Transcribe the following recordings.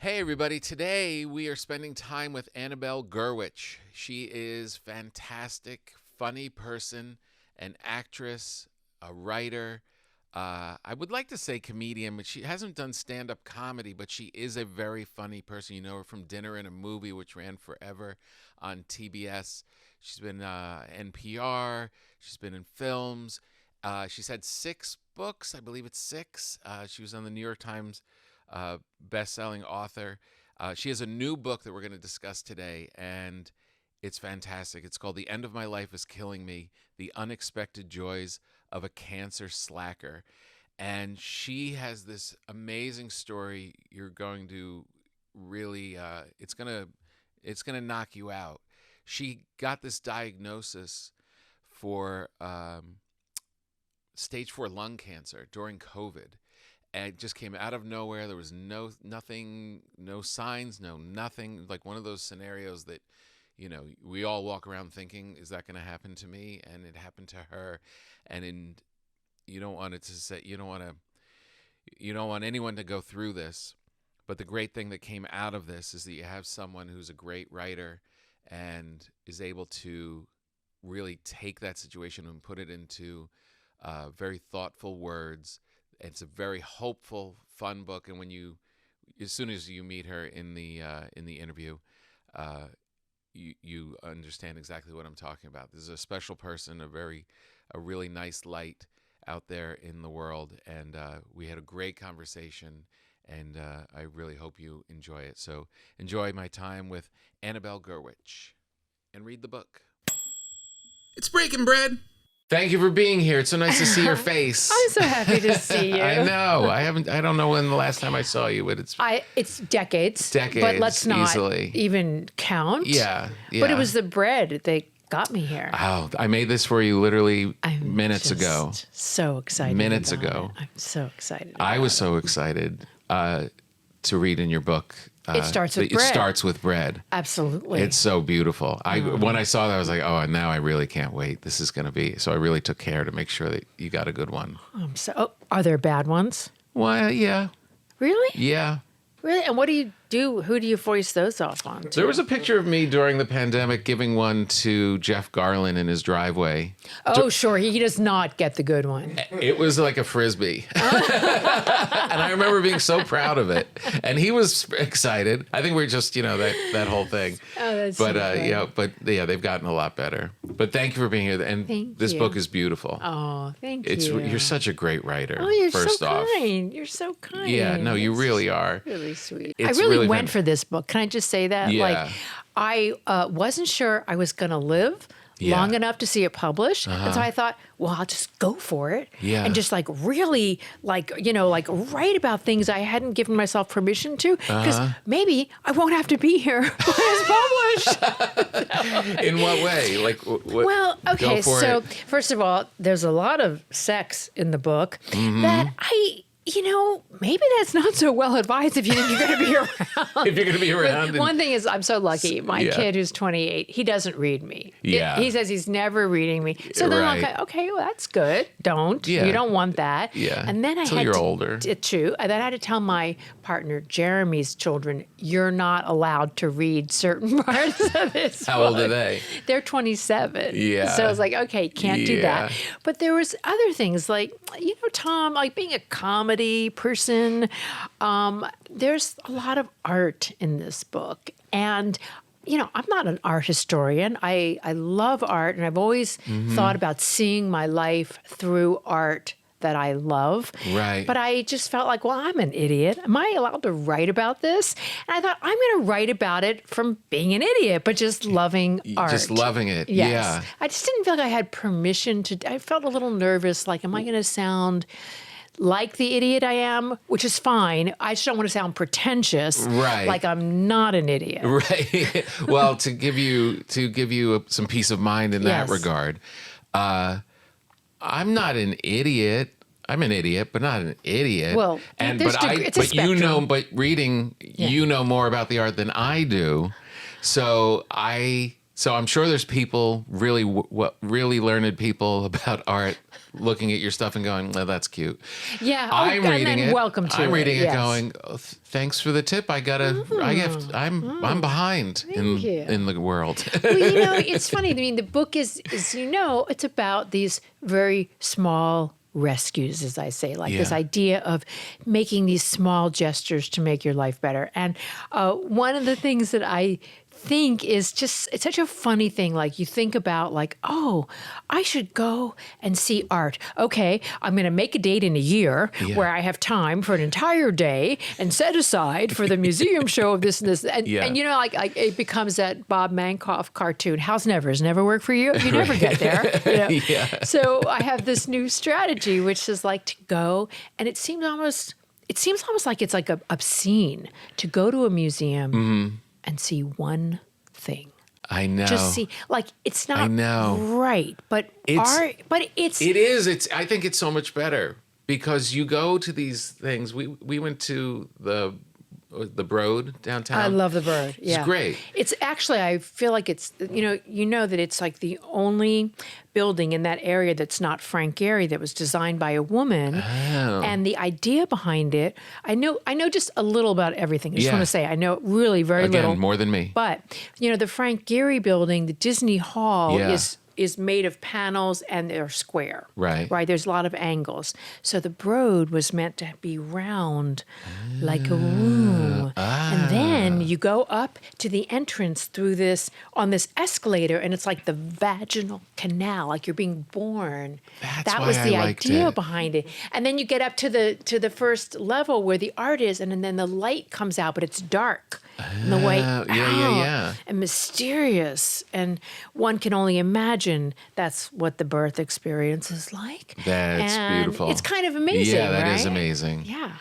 Hey, everybody. Today we are spending time with Annabelle Gurwitch. She is fantastic, funny person, an actress, a writer. I would like to say comedian, but she hasn't done stand up comedy, but she is a very funny person. You know her from Dinner and a Movie, which ran forever on TBS. She's been NPR, she's been in films. She's had 6 books, I believe it's 6. She was on the New York Times best-selling author. She has a new book that we're going to discuss today, and it's fantastic. It's called "The End of My Life Is Killing Me: The Unexpected Joys of a Cancer Slacker." And she has this amazing story. You're going to really, it's gonna knock you out. She got this diagnosis for stage 4 lung cancer during COVID, and it just came out of nowhere. There was nothing, no signs, no nothing. Like one of those scenarios that, we all walk around thinking, is that going to happen to me? And it happened to her. And you don't want it to say, you don't want anyone to go through this. But the great thing that came out of this is that you have someone who's a great writer and is able to really take that situation and put it into very thoughtful words. It's a very hopeful, fun book, and as soon as you meet her in the interview, you understand exactly what I'm talking about. This is a special person, a really nice light out there in the world, and we had a great conversation, and I really hope you enjoy it. So enjoy my time with Annabelle Gurwitch, and read the book. It's Breaking Bread. Thank you for being here. It's so nice to see your face. I'm so happy to see you. I know. I don't know when the last time I saw you, but it's decades. Decades, but let's not easily even count. Yeah. But it was the bread that got me here. Oh, I made this for you literally minutes ago. So excited. Minutes ago. I'm so excited. I was so excited to read in your book. It starts with bread. It starts with bread. Absolutely. It's so beautiful. When I saw that, I was like, oh, now I really can't wait. This is going to be. So I really took care to make sure that you got a good one. Are there bad ones? Well, yeah. Really? Yeah. Really? And what do you do? Who do you voice those off on? There was a picture of me during the pandemic giving one to Jeff Garlin in his driveway. Oh, sure. He does not get the good one. It was like a Frisbee. And I remember being so proud of it. And he was excited. I think we're just, that whole thing. Oh, that's but, so they've gotten a lot better. But thank you for being here. And this book is beautiful. Oh, thank you. You're such a great writer. Oh, you're first so off. kind. You're so kind. Yeah, no, you really are. Really sweet. It's I really really went for this book. Can I just say that? Yeah. Like, I wasn't sure I was going to live long enough to see it published. And so I thought, well, I'll just go for it. Yeah. And just really write about things I hadn't given myself permission to. Because maybe I won't have to be here when it's published. In what way? Like, Well, okay, so it. first of all, there's a lot of sex in the book that maybe that's not so well advised if you're going to be around. If you're going to be around. One thing is, I'm so lucky. My kid, who's 28, he doesn't read me. Yeah. He says he's never reading me. So then I'm like, okay, well, that's good. Don't. Yeah. You don't want that. Yeah. And then Until you're older. True. And then I had to tell my partner, Jeremy's children, you're not allowed to read certain parts of this How book. old are they? They're 27. Yeah. So I was like, okay, can't do that. But there was other things like, Tom, like being a comedy person, there's a lot of art in this book. And, I'm not an art historian. I love art, and I've always thought about seeing my life through art that I love. Right. But I just felt like, well, I'm an idiot. Am I allowed to write about this? And I thought, I'm going to write about it from being an idiot, but just loving art. Just loving it. Yes. Yeah. I just didn't feel like I had permission to. I felt a little nervous, like, am I going to sound like the idiot I am, which is fine. I just don't want to sound pretentious, right? Like I'm not an idiot, right? Well, to give you some peace of mind in that regard, I'm not an idiot. I'm an idiot, but not an idiot. Well, it's a spectrum. Reading, you know more about the art than I do. So I So I'm sure there's people really learned people about art looking at your stuff and going, "Well, that's cute." Yeah, I'm reading it. Welcome to I'm reading it, yes. going, oh, "Thanks for the tip. I'm behind in the world." Well, it's funny. I mean, the book is it's about these very small rescues, as I say, like this idea of making these small gestures to make your life better. And one of the things that I think is just, it's such a funny thing. Like you think about like, oh, I should go and see art. Okay, I'm going to make a date in a year where I have time for an entire day and set aside for the museum show of this and this. And like it becomes that Bob Mankoff cartoon, House never work for you. You never get there. So I have this new strategy, which is like to go, and it seems almost like it's like obscene to go to a museum and see one thing. I know. Just see, like, it's not right, but art, but it is. I think it's so much better because you go to these things. We went to the Broad downtown. I love the Broad. Yeah. It's great. It's actually, I feel like it's, you know that it's like the only building in that area that's not Frank Gehry, that was designed by a woman. Oh. And the idea behind it, I know just a little about everything. I just want to say, I know really very little. More than me. But, the Frank Gehry building, the Disney Hall is made of panels and they're square. Right. There's a lot of angles. So the Broad was meant to be round like a room. And then you go up to the entrance on this escalator, and it's like the vaginal canal, like you're being born. That was the idea behind it. And then you get up to the first level where the art is, and then the light comes out, but it's dark. And the way out and mysterious, and one can only imagine that's what the birth experience is like. That's beautiful. It's kind of amazing. Yeah, that is amazing. Yeah.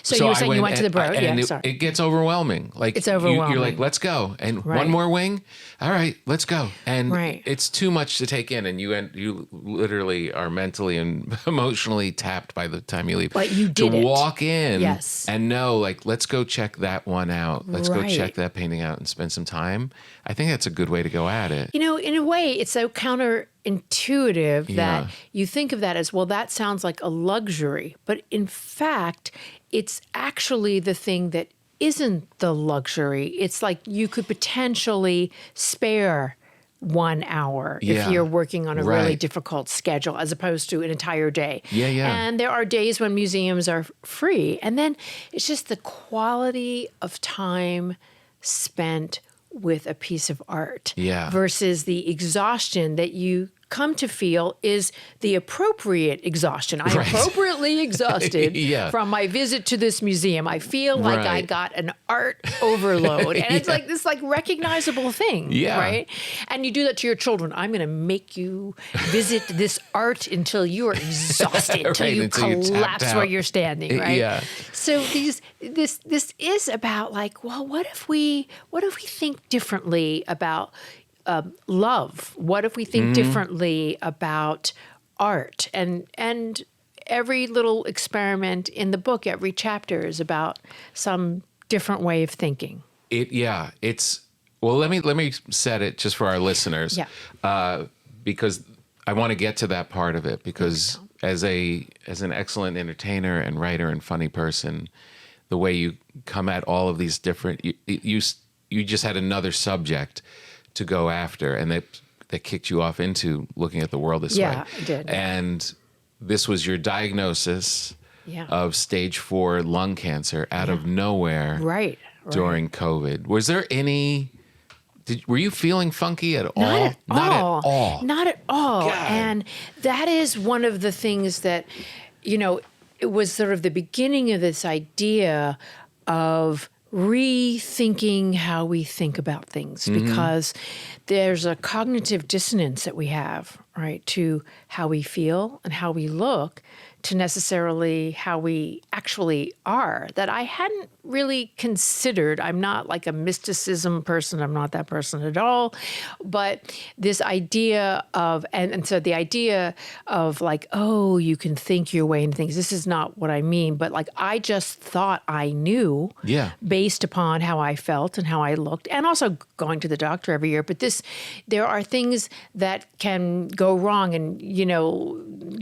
So you were saying you went to the Broad, and sorry. It gets overwhelming. Like it's overwhelming. You're like, let's go, and one more wing. All right, let's go. And it's too much to take in, and you literally are mentally and emotionally tapped by the time you leave. But you did to walk in, yes, and know, like, let's go check that one out. Let's go check that painting out and spend some time. I think that's a good way to go at it. In a way, it's so counterintuitive that you think of that as, well, that sounds like a luxury, but in fact, it's actually the thing that isn't the luxury. It's like you could potentially spare 1 hour if you're working on a really difficult schedule, as opposed to an entire day. And there are days when museums are free. And then it's just the quality of time spent with a piece of art versus the exhaustion that you come to feel is the appropriate exhaustion. I'm appropriately exhausted from my visit to this museum. I feel like I got an art overload. And it's like this recognizable thing, right? And you do that to your children. I'm going to make you visit this art until you are exhausted, until you collapse where you're standing, right? So this is about like, well, what if we think differently about love? What if we think differently about art? And every little experiment in the book, every chapter is about some different way of thinking. It's well. Let me set it just for our listeners, because I want to get to that part of it. Because as an excellent entertainer and writer and funny person, the way you come at all of these different, you just had another subject to go after, and that kicked you off into looking at the world this way. Yeah, it did. And this was your diagnosis of stage 4 lung cancer out of nowhere during COVID. Was there any... were you feeling funky at all? Not at all. Not at all. God. And that is one of the things that, it was sort of the beginning of this idea of rethinking how we think about things, because there's a cognitive dissonance that we have right, to how we feel and how we look to necessarily how we actually are that I hadn't really considered. I'm not like a mysticism person. I'm not that person at all. But this idea of, and so the idea of like, oh, you can think your way into things. This is not what I mean. But like, I just thought I knew based upon how I felt and how I looked, and also going to the doctor every year. But there are things that can go wrong, and,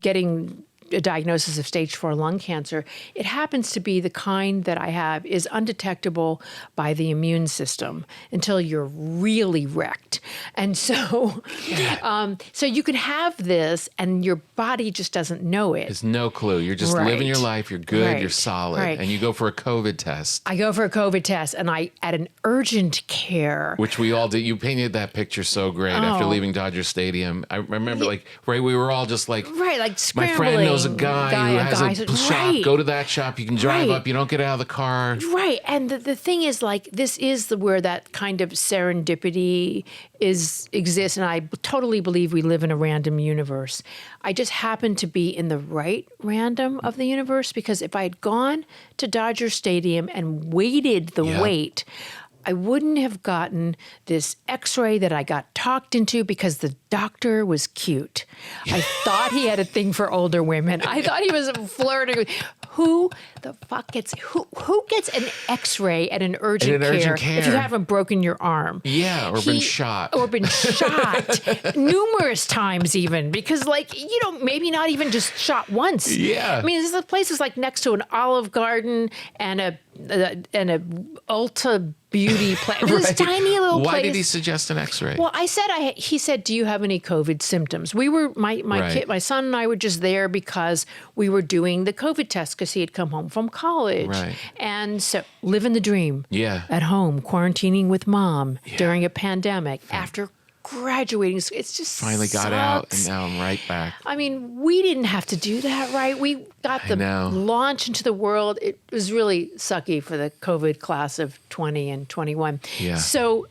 getting a diagnosis of stage 4 lung cancer, it happens to be the kind that I have is undetectable by the immune system until you're really wrecked. And so, so you can have this and your body just doesn't know it. There's no clue. You're just living your life. You're good. You're solid. And you go for a COVID test. I go for a COVID test, and I at an urgent care. Which we all did. You painted that picture so great after leaving Dodger Stadium. I remember, we were all just like, like scrambling. My friend knows a guy who has a shop. Go to that shop. You can drive up. You don't get out of the car. Right. And the thing is, like, this is where that kind of serendipity exists. And I totally believe we live in a random universe. I just happen to be in the right random of the universe, because if I had gone to Dodger Stadium and waited the wait, I wouldn't have gotten this x-ray that I got talked into because the doctor was cute. I thought he had a thing for older women. I thought he was flirting with who the fuck gets an x-ray at an urgent care if you haven't broken your arm? Yeah, or been shot. Or been shot numerous times even, because maybe not even just shot once. Yeah. I mean, this place is like next to an Olive Garden and a Ulta beauty place. This tiny little place. Why did he suggest an x-ray? Well, he said, do you have any COVID symptoms? We were, my son and I were just there because we were doing the COVID test because he had come home from college. Right. And so living the dream. Yeah. At home, quarantining with mom during a pandemic after graduating. It's just finally got out, and now I'm right back. I mean, we didn't have to do that, right? We got the launch into the world. It was really sucky for the COVID class of 20 and 21. Yeah. So,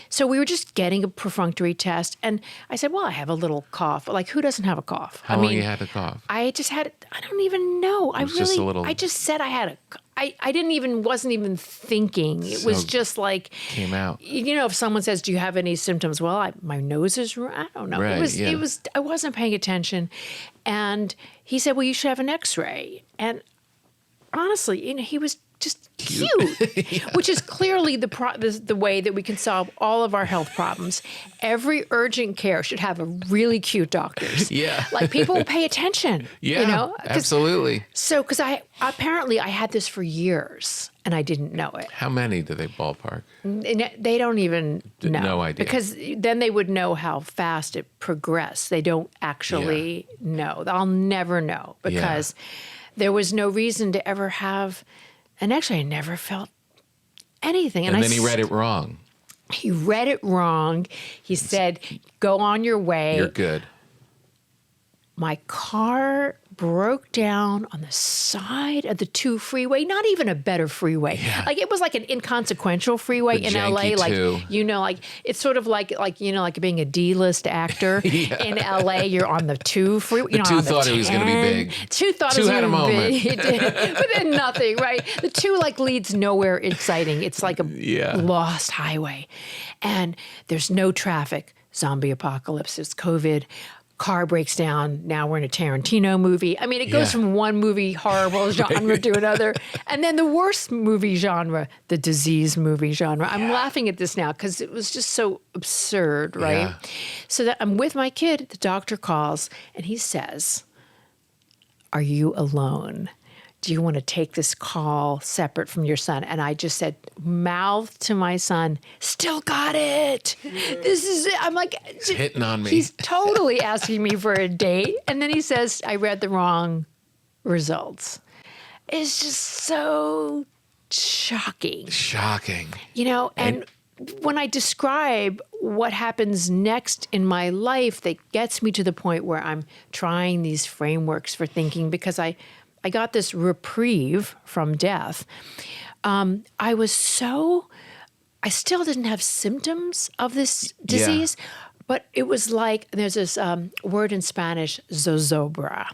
so we were just getting a perfunctory test, and I said, "Well, I have a little cough. Like, who doesn't have a cough?" How long you had a cough? I just had. I don't even know. Just a little. I just said I had a. Wasn't even thinking. It was just like came out. If someone says, "Do you have any symptoms?" Well, my nose is. I don't know. Right, it was. I wasn't paying attention, and he said, "Well, you should have an X-ray." And honestly, he was just cute, which is clearly the way that we can solve all of our health problems. Every urgent care should have a really cute doctors. Yeah, like people will pay attention. Yeah, absolutely. So, because I had this for years and I didn't know it. How many do they ballpark? They don't even know. No idea. Because then they would know how fast it progressed. They don't actually know. I'll never know because there was no reason to ever have. And actually, I never felt anything. And then he read it wrong. He read it wrong. He said, "Go on your way." You're good. My car broke down on the side of the 2 freeway, not even a better freeway. Yeah. Like it was like an inconsequential freeway in LA. Like it's sort of like being a D-list actor in LA. You're on the 2 freeway. The 2 thought it was going to be big. 2 thought it was going to be big. But then nothing, right? The 2 leads nowhere exciting. It's like a lost highway. And there's no traffic. Zombie apocalypse. It's COVID. Car breaks down. Now we're in a Tarantino movie. I mean, it goes from one movie horrible genre to another. And then the worst movie genre, the disease movie genre. I'm laughing at this now because it was just so absurd, right? Yeah. So that I'm with my kid. The doctor calls and he says, "Are you alone? Do you want to take this call separate from your son?" And I just said, mouth to my son, "Still got it. This is it." I'm like, he's hitting on me. He's totally asking me for a date. And then he says, "I read the wrong results." It's just so shocking. Shocking. And when I describe what happens next in my life that gets me to the point where I'm trying these frameworks for thinking, because I got this reprieve from death. I still didn't have symptoms of this disease, But it was like there's this word in Spanish, zozobra,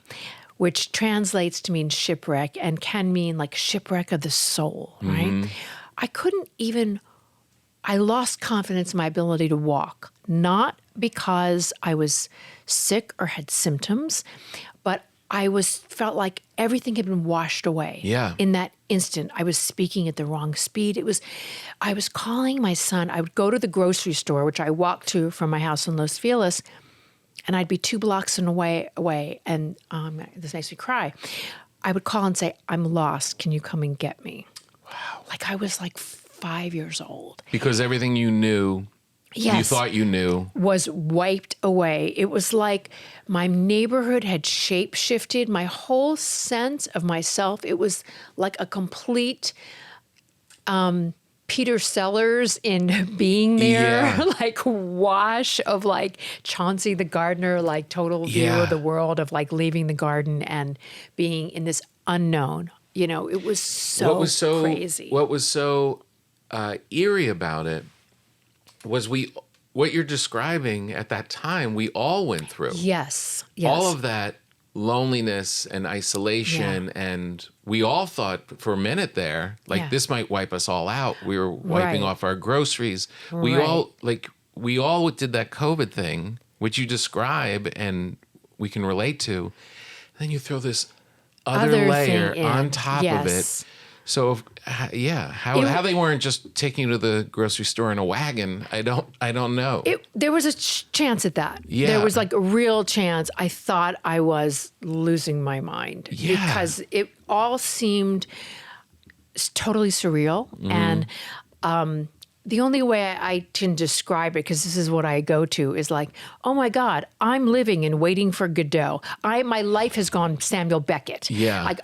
which translates to mean shipwreck and can mean like shipwreck of the soul, right? I couldn't even, I lost confidence in my ability to walk, not because I was sick or had symptoms, but felt like everything had been washed away. Yeah. In that instant, I was speaking at the wrong speed. I was calling my son. I would go to the grocery store, which I walked to from my house in Los Feliz, and I'd be 2 blocks away, and this makes me cry. I would call and say, "I'm lost. Can you come and get me?" Wow. Like I was like 5 years old. Because everything you knew, you thought you knew, was wiped away. It was like my neighborhood had shape-shifted, my whole sense of myself. It was like a complete Peter Sellers in being there, like wash of like Chauncey the gardener, like total view of the world of like leaving the garden and being in this unknown. You know, it was so crazy. What was so eerie about it was what you're describing at that time, we all went through. Yes. All of that loneliness and isolation, and we all thought for a minute there, like this might wipe us all out. We were wiping off our groceries. We all did that COVID thing, which you describe and we can relate to. Then you throw this other layer on top of it. So, how they weren't just taking you to the grocery store in a wagon, I don't know. There was a chance at that. Yeah. There was like a real chance. I thought I was losing my mind because it all seemed totally surreal. And the only way I can describe it, because this is what I go to, is like, oh my God, I'm living and waiting for Godot. My life has gone Samuel Beckett. Yeah.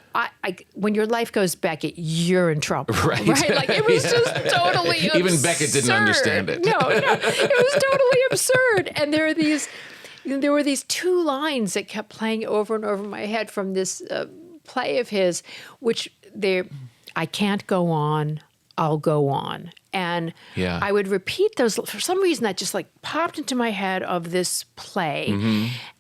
Like when your life goes Beckett, you're in trouble. Right. Like it was just totally absurd. Even Beckett didn't understand it. No, it was totally absurd. And there were these 2 lines that kept playing over and over in my head from this play of his, which I can't go on, I'll go on. And I would repeat those. For some reason, that just like popped into my head of this play.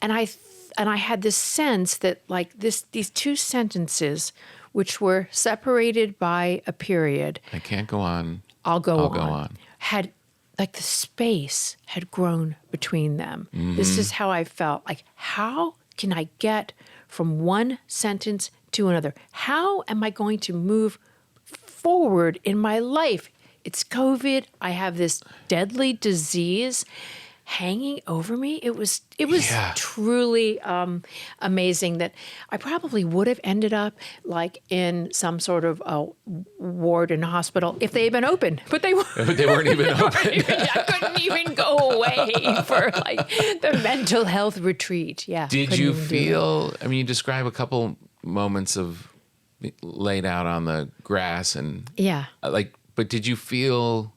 And I had this sense that like these 2 sentences, which were separated by a period. I can't go on. I'll go on. Had like the space had grown between them. This is how I felt. Like, how can I get from one sentence to another? How am I going to move forward in my life? It's COVID. I have this deadly disease hanging over me. It was truly amazing that I probably would have ended up like in some sort of ward in a hospital if they had been open, but they weren't. But they weren't even open. I couldn't even go away for like the mental health retreat. Yeah. Did you feel? I mean, you describe a couple moments of laid out on the grass and but did you feel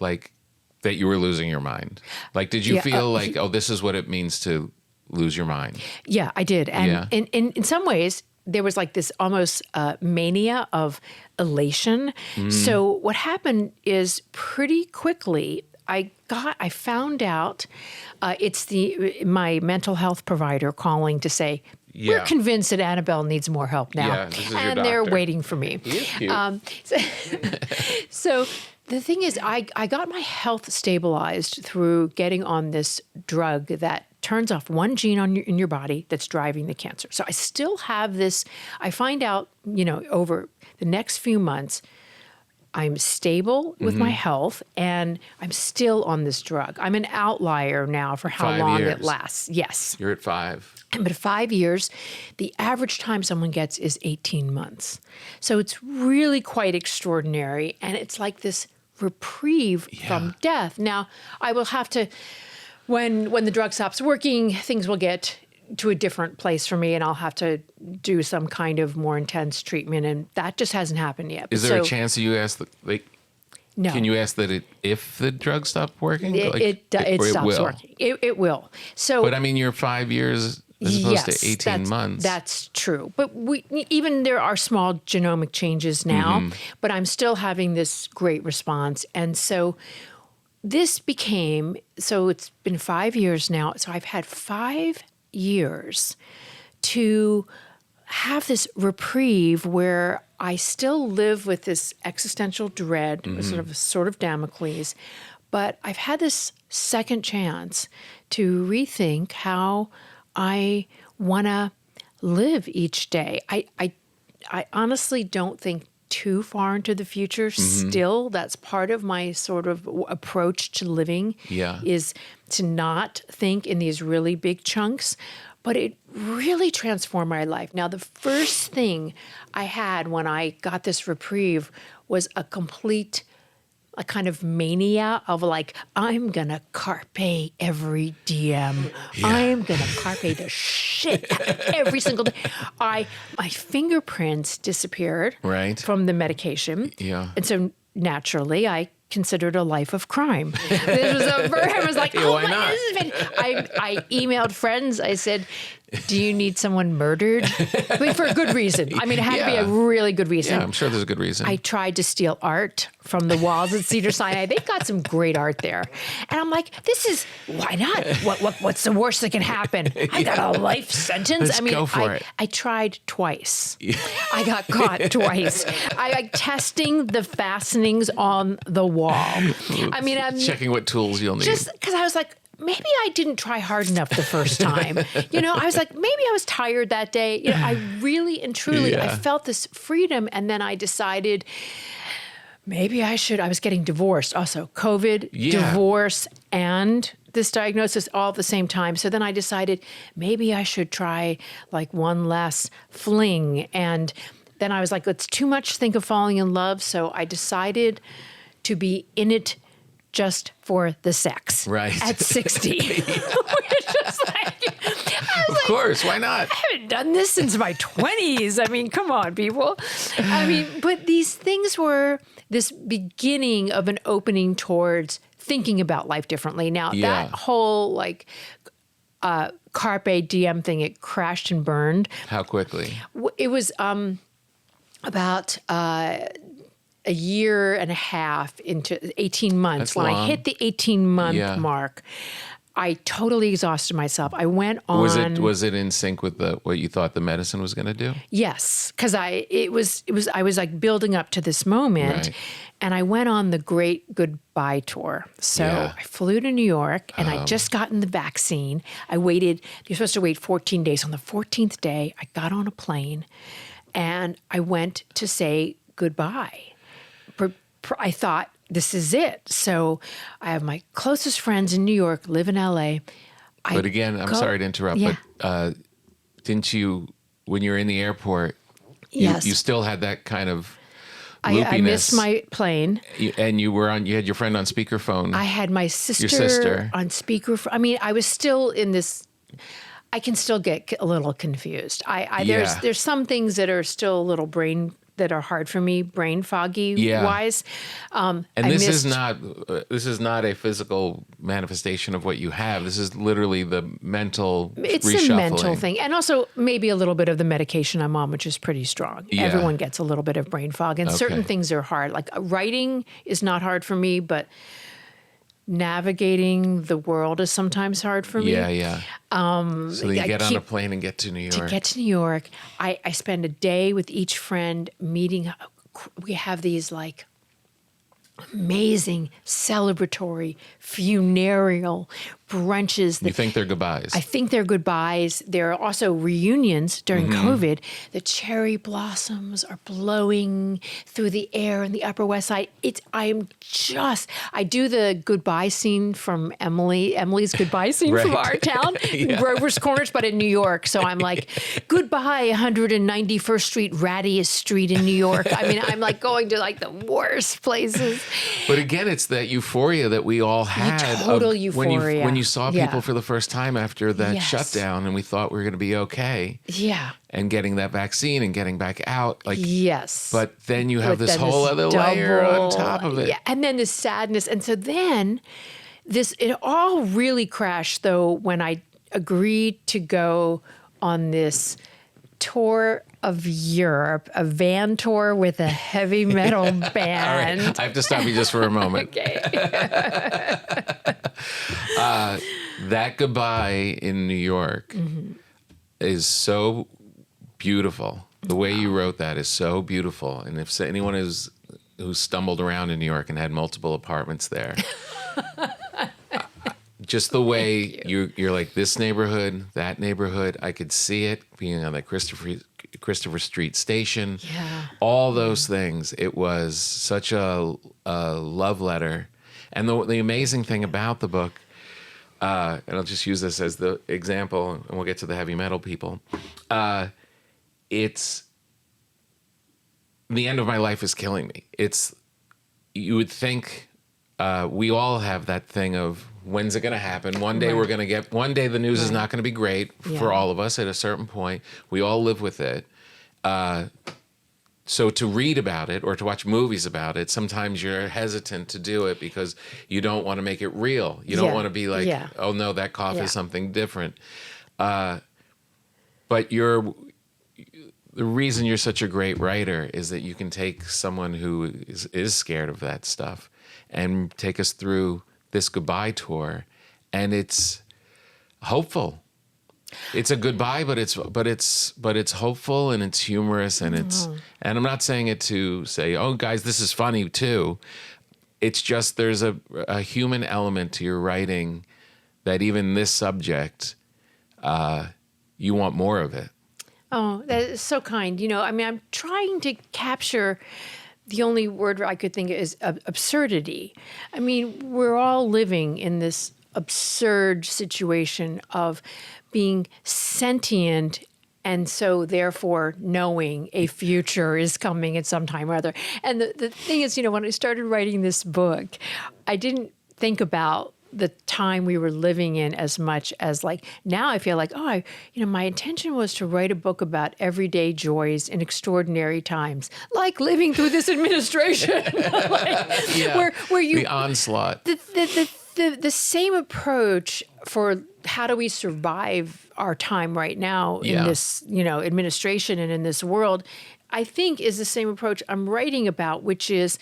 like that you were losing your mind? Like, did you feel like, oh, this is what it means to lose your mind? Yeah, I did. And in some ways, there was like this almost mania of elation. So what happened is pretty quickly, I found out it's my mental health provider calling to say, we're convinced that Annabelle needs more help now. Yeah, this is and your they're doctor. waiting for me. He is cute. So the thing is, I got my health stabilized through getting on this drug that turns off one gene in your body that's driving the cancer. So I still have this. I find out, over the next few months, I'm stable with my health, and I'm still on this drug. I'm an outlier now for how 5 long years. it lasts. Yes. You're at 5. But 5 years, the average time someone gets is 18 months. So it's really quite extraordinary. And it's like this reprieve from death. Now, I will have to, when the drug stops working, things will get to a different place for me, and I'll have to do some kind of more intense treatment. And that just hasn't happened yet. Is there a chance that you ask, no. Can you ask that if the drug stopped working? It stops working. It will. So, but I mean, you're 5 years as opposed to 18 months. That's true. But even there are small genomic changes now, but I'm still having this great response. And so this became, so it's been 5 years now. So I've had 5 years to have this reprieve where I still live with this existential dread, sort of Damocles, but I've had this second chance to rethink how I want to live each day. I honestly don't think too far into the future. Still, that's part of my sort of approach to living, is to not think in these really big chunks. But it really transformed my life. Now, the first thing I had when I got this reprieve was a kind of mania of like, I'm gonna carpe every diem. I'm gonna carpe the shit out of every single day. My fingerprints disappeared from the medication. And so naturally I considered a life of crime. This was I was like, oh my, this has been, I emailed friends. I said, do you need someone murdered? But for a good reason. I mean, it had to be a really good reason. Yeah, I'm sure there's a good reason. I tried to steal art from the walls at Cedars-Sinai. They've got some great art there. And I'm like, why not? What's the worst that can happen? I got a life sentence. Let's go for it. I tried twice. I got caught twice. I like testing the fastenings on the wall. I mean, I'm checking what tools you'll need. Just because I was like, maybe I didn't try hard enough the first time. I was like, maybe I was tired that day. I really and truly, I felt this freedom. And then I decided maybe I was getting divorced. Also, COVID, divorce, and this diagnosis all at the same time. So then I decided maybe I should try like one less fling. And then I was like, it's too much to think of falling in love. So I decided to be in it just for the sex. At 60. Of course, why not? I haven't done this since my 20s. I mean, come on, people. I mean, but these things were this beginning of an opening towards thinking about life differently. Now, that whole like carpe diem thing, it crashed and burned. How quickly? It was about a year and a half into 18 months. That's when long. I hit the 18-month mark, I totally exhausted myself. I went on. Was it in sync with what you thought the medicine was going to do? Yes, because I was like building up to this moment, and I went on the Great Goodbye Tour. So I flew to New York, and I just gotten the vaccine. I waited. You're supposed to wait 14 days. On the 14th day, I got on a plane, and I went to say goodbye. I thought, this is it. So I have my closest friends in New York, live in LA. But again, I'm sorry to interrupt, but didn't you, when you were in the airport, you still had that kind of loopiness? I missed my plane. And you had your friend on speakerphone. I had my sister on speakerphone. I mean, I was still in this, I can still get a little confused. There's some things that are still a little that are hard for me, brain foggy wise. And this is not a physical manifestation of what you have. This is literally the mental reshuffling. It's a mental thing. And also maybe a little bit of the medication I'm on, which is pretty strong. Everyone gets a little bit of brain fog, and certain things are hard. Like writing is not hard for me, but navigating the world is sometimes hard for me. So you get on a plane and get to New York. To get to New York, I spend a day with each friend meeting. We have these like amazing celebratory funereal brunches. You think they're goodbyes? I think they're goodbyes. There are also reunions during COVID. The cherry blossoms are blowing through the air in the Upper West Side. I do the goodbye scene from Emily's goodbye scene from our town, Grover's Corners, but in New York. So I'm like, goodbye, 191st Street, rattiest street in New York. I mean, I'm like going to like the worst places. But again, it's that euphoria that we all had. Total euphoria. When you saw people for the first time after that shutdown, and we thought we were going to be okay. And getting that vaccine and getting back out. But then you have this whole other layer on top of it. And then this sadness. And so then it all really crashed though when I agreed to go on this tour of Europe, a van tour with a heavy metal band. All right, I have to stop you just for a moment. Okay. That goodbye in New York is so beautiful. The way you wrote that is so beautiful. And if anyone who stumbled around in New York and had multiple apartments there, just the way you're like, this neighborhood, that neighborhood, I could see it being on that Christopher Street station. Yeah. All those things. It was such a love letter. And the amazing thing about the book, and I'll just use this as the example, and we'll get to the heavy metal people. It's the end of my life is killing me. You would think we all have that thing of, when's it going to happen? One day one day the news is not going to be great for all of us at a certain point. We all live with it. So to read about it or to watch movies about it, sometimes you're hesitant to do it because you don't want to make it real. You don't want to be like, oh no, that cough is something different. But the reason you're such a great writer is that you can take someone who is scared of that stuff and take us through this goodbye tour, and it's hopeful. It's a goodbye, but it's hopeful, and it's humorous, and and I'm not saying it to say, oh guys, this is funny too. It's just there's a human element to your writing that even this subject, you want more of it. Oh, that is so kind. I mean, I'm trying to capture, the only word I could think of is absurdity. I mean, we're all living in this absurd situation of being sentient, and so therefore knowing a future is coming at some time or other. And the thing is, when I started writing this book, I didn't think about the time we were living in as much as, like, now I feel like, my intention was to write a book about everyday joys in extraordinary times, like living through this administration. where you, the onslaught. The same approach for how do we survive our time right now in this, administration and in this world, I think is the same approach I'm writing about, which is,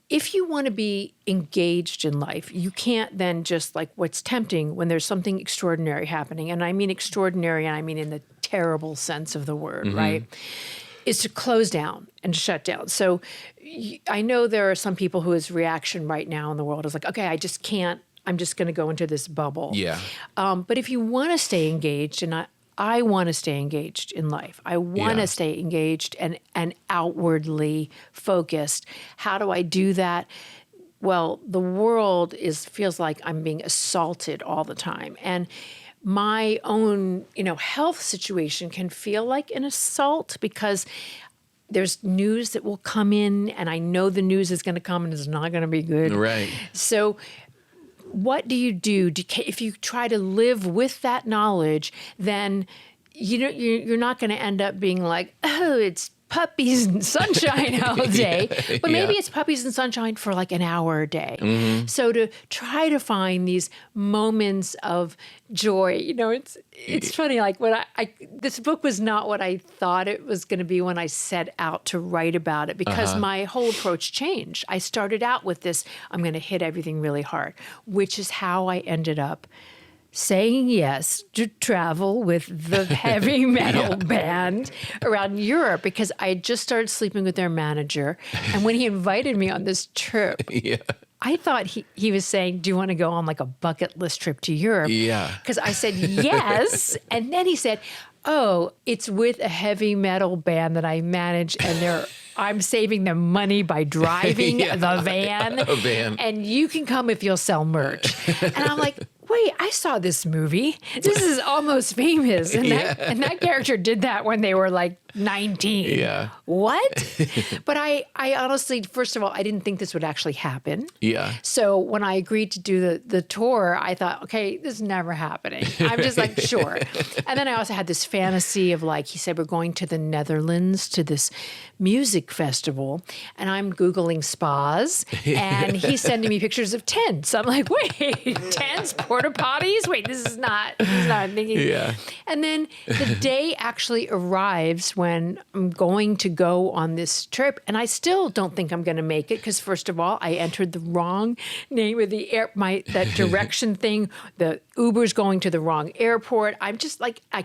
if you want to be engaged in life, you can't then just, like, what's tempting when there's something extraordinary happening, and I mean extraordinary, and I mean in the terrible sense of the word, right, is to close down and shut down. So I know there are some people whose reaction right now in the world is like, okay, I just can't, I'm just going to go into this bubble. Yeah. But if you want to stay engaged, and I want to stay engaged in life. I want to stay engaged and outwardly focused. How do I do that? Well, the world feels like I'm being assaulted all the time. And my own, health situation can feel like an assault because there's news that will come in, and I know the news is going to come and it's not going to be good. Right. So what do you do? If you try to live with that knowledge, then you're not going to end up being like, oh, it's puppies and sunshine all day. But maybe it's puppies and sunshine for like an hour a day. So to try to find these moments of joy, it's funny. Like when this book was not what I thought it was going to be when I set out to write about it, because my whole approach changed. I started out with this, I'm going to hit everything really hard, which is how I ended up saying yes to travel with the heavy metal band around Europe, because I had just started sleeping with their manager. And when he invited me on this trip, I thought he was saying, do you want to go on like a bucket list trip to Europe? Yeah. Because I said yes. And then he said, oh, it's with a heavy metal band that I manage, and I'm saving them money by driving the van. A van. And you can come if you'll sell merch. And I'm like, wait, I saw this movie. This is Almost Famous. And that character did that when they were like 19. Yeah. What? But I honestly, first of all, I didn't think this would actually happen. Yeah. So when I agreed to do the tour, I thought, okay, this is never happening. I'm just like, sure. And then I also had this fantasy of, like, he said, we're going to the Netherlands to this music festival. And I'm Googling spas. And he's sending me pictures of tents. I'm like, wait, tents? porta potties? Wait, this is not I'm thinking. Yeah. And then the day actually arrives when I'm going to go on this trip, and I still don't think I'm going to make it because, first of all, I entered the wrong name of the that direction thing. The Uber's going to the wrong airport. I'm just like, I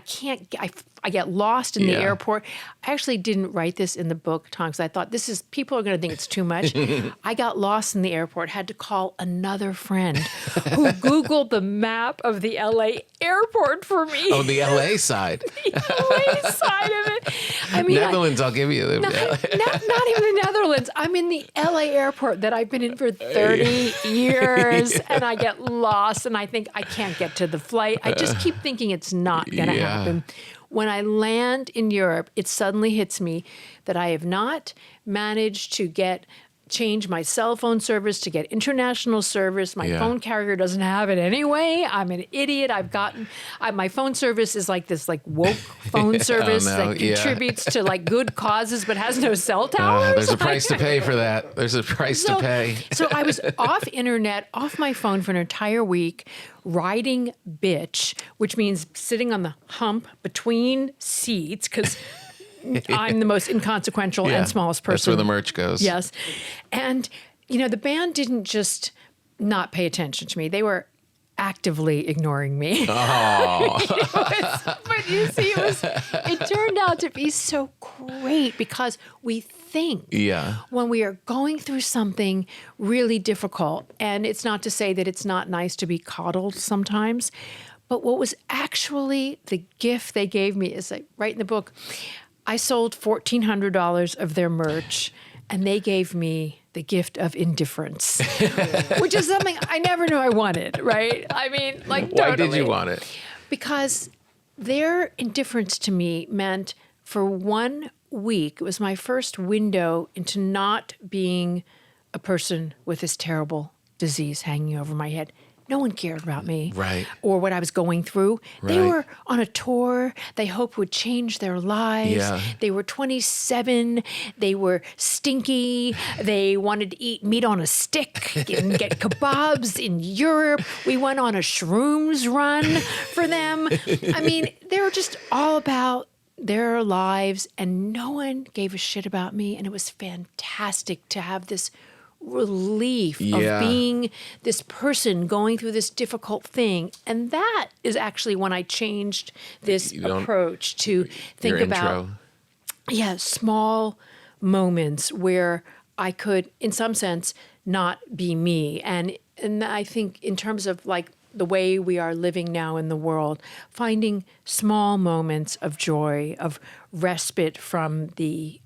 get lost in the airport. I actually didn't write this in the book, Tom, because I thought people are going to think it's too much. I got lost in the airport, had to call another friend who Googled the map of the LA airport for me. Oh, the LA side. The LA side of it. I mean, Netherlands, I'll give you. not even the Netherlands. I'm in the LA airport that I've been in for 30 years, and I get lost, and I think I can't get to the flight. I just keep thinking it's not going to happen. When I land in Europe, it suddenly hits me that I have not managed to change my cell phone service to get international service. My phone carrier doesn't have it anyway. I'm an idiot. My phone service is like this woke phone service that contributes to good causes but has no cell towers. There's a price to pay for that. There's a price to pay. So I was off internet, off my phone for an entire week, riding bitch, which means sitting on the hump between seats because I'm the most inconsequential and smallest person. That's where the merch goes. Yes. And, the band didn't just not pay attention to me. They were actively ignoring me. Oh. But you see, it turned out to be so great because we think when we are going through something really difficult, and it's not to say that it's not nice to be coddled sometimes, but what was actually the gift they gave me is right in the book, I sold $1,400 of their merch, and they gave me the gift of indifference, which is something I never knew I wanted, right? I mean, Why totally. did you want it? Because their indifference to me meant for 1 week, it was my first window into not being a person with this terrible disease hanging over my head. No one cared about me or what I was going through. They were on a tour they hoped would change their lives. Yeah. They were 27. They were stinky. They wanted to eat meat on a stick and get kebabs in Europe. We went on a shrooms run for them. I mean, they were just all about their lives, and no one gave a shit about me. And it was fantastic to have this relief of being this person going through this difficult thing. And that is actually when I changed this approach to think about small moments where I could, in some sense, not be me. And I think in terms of the way we are living now in the world, finding small moments of joy, of respite from the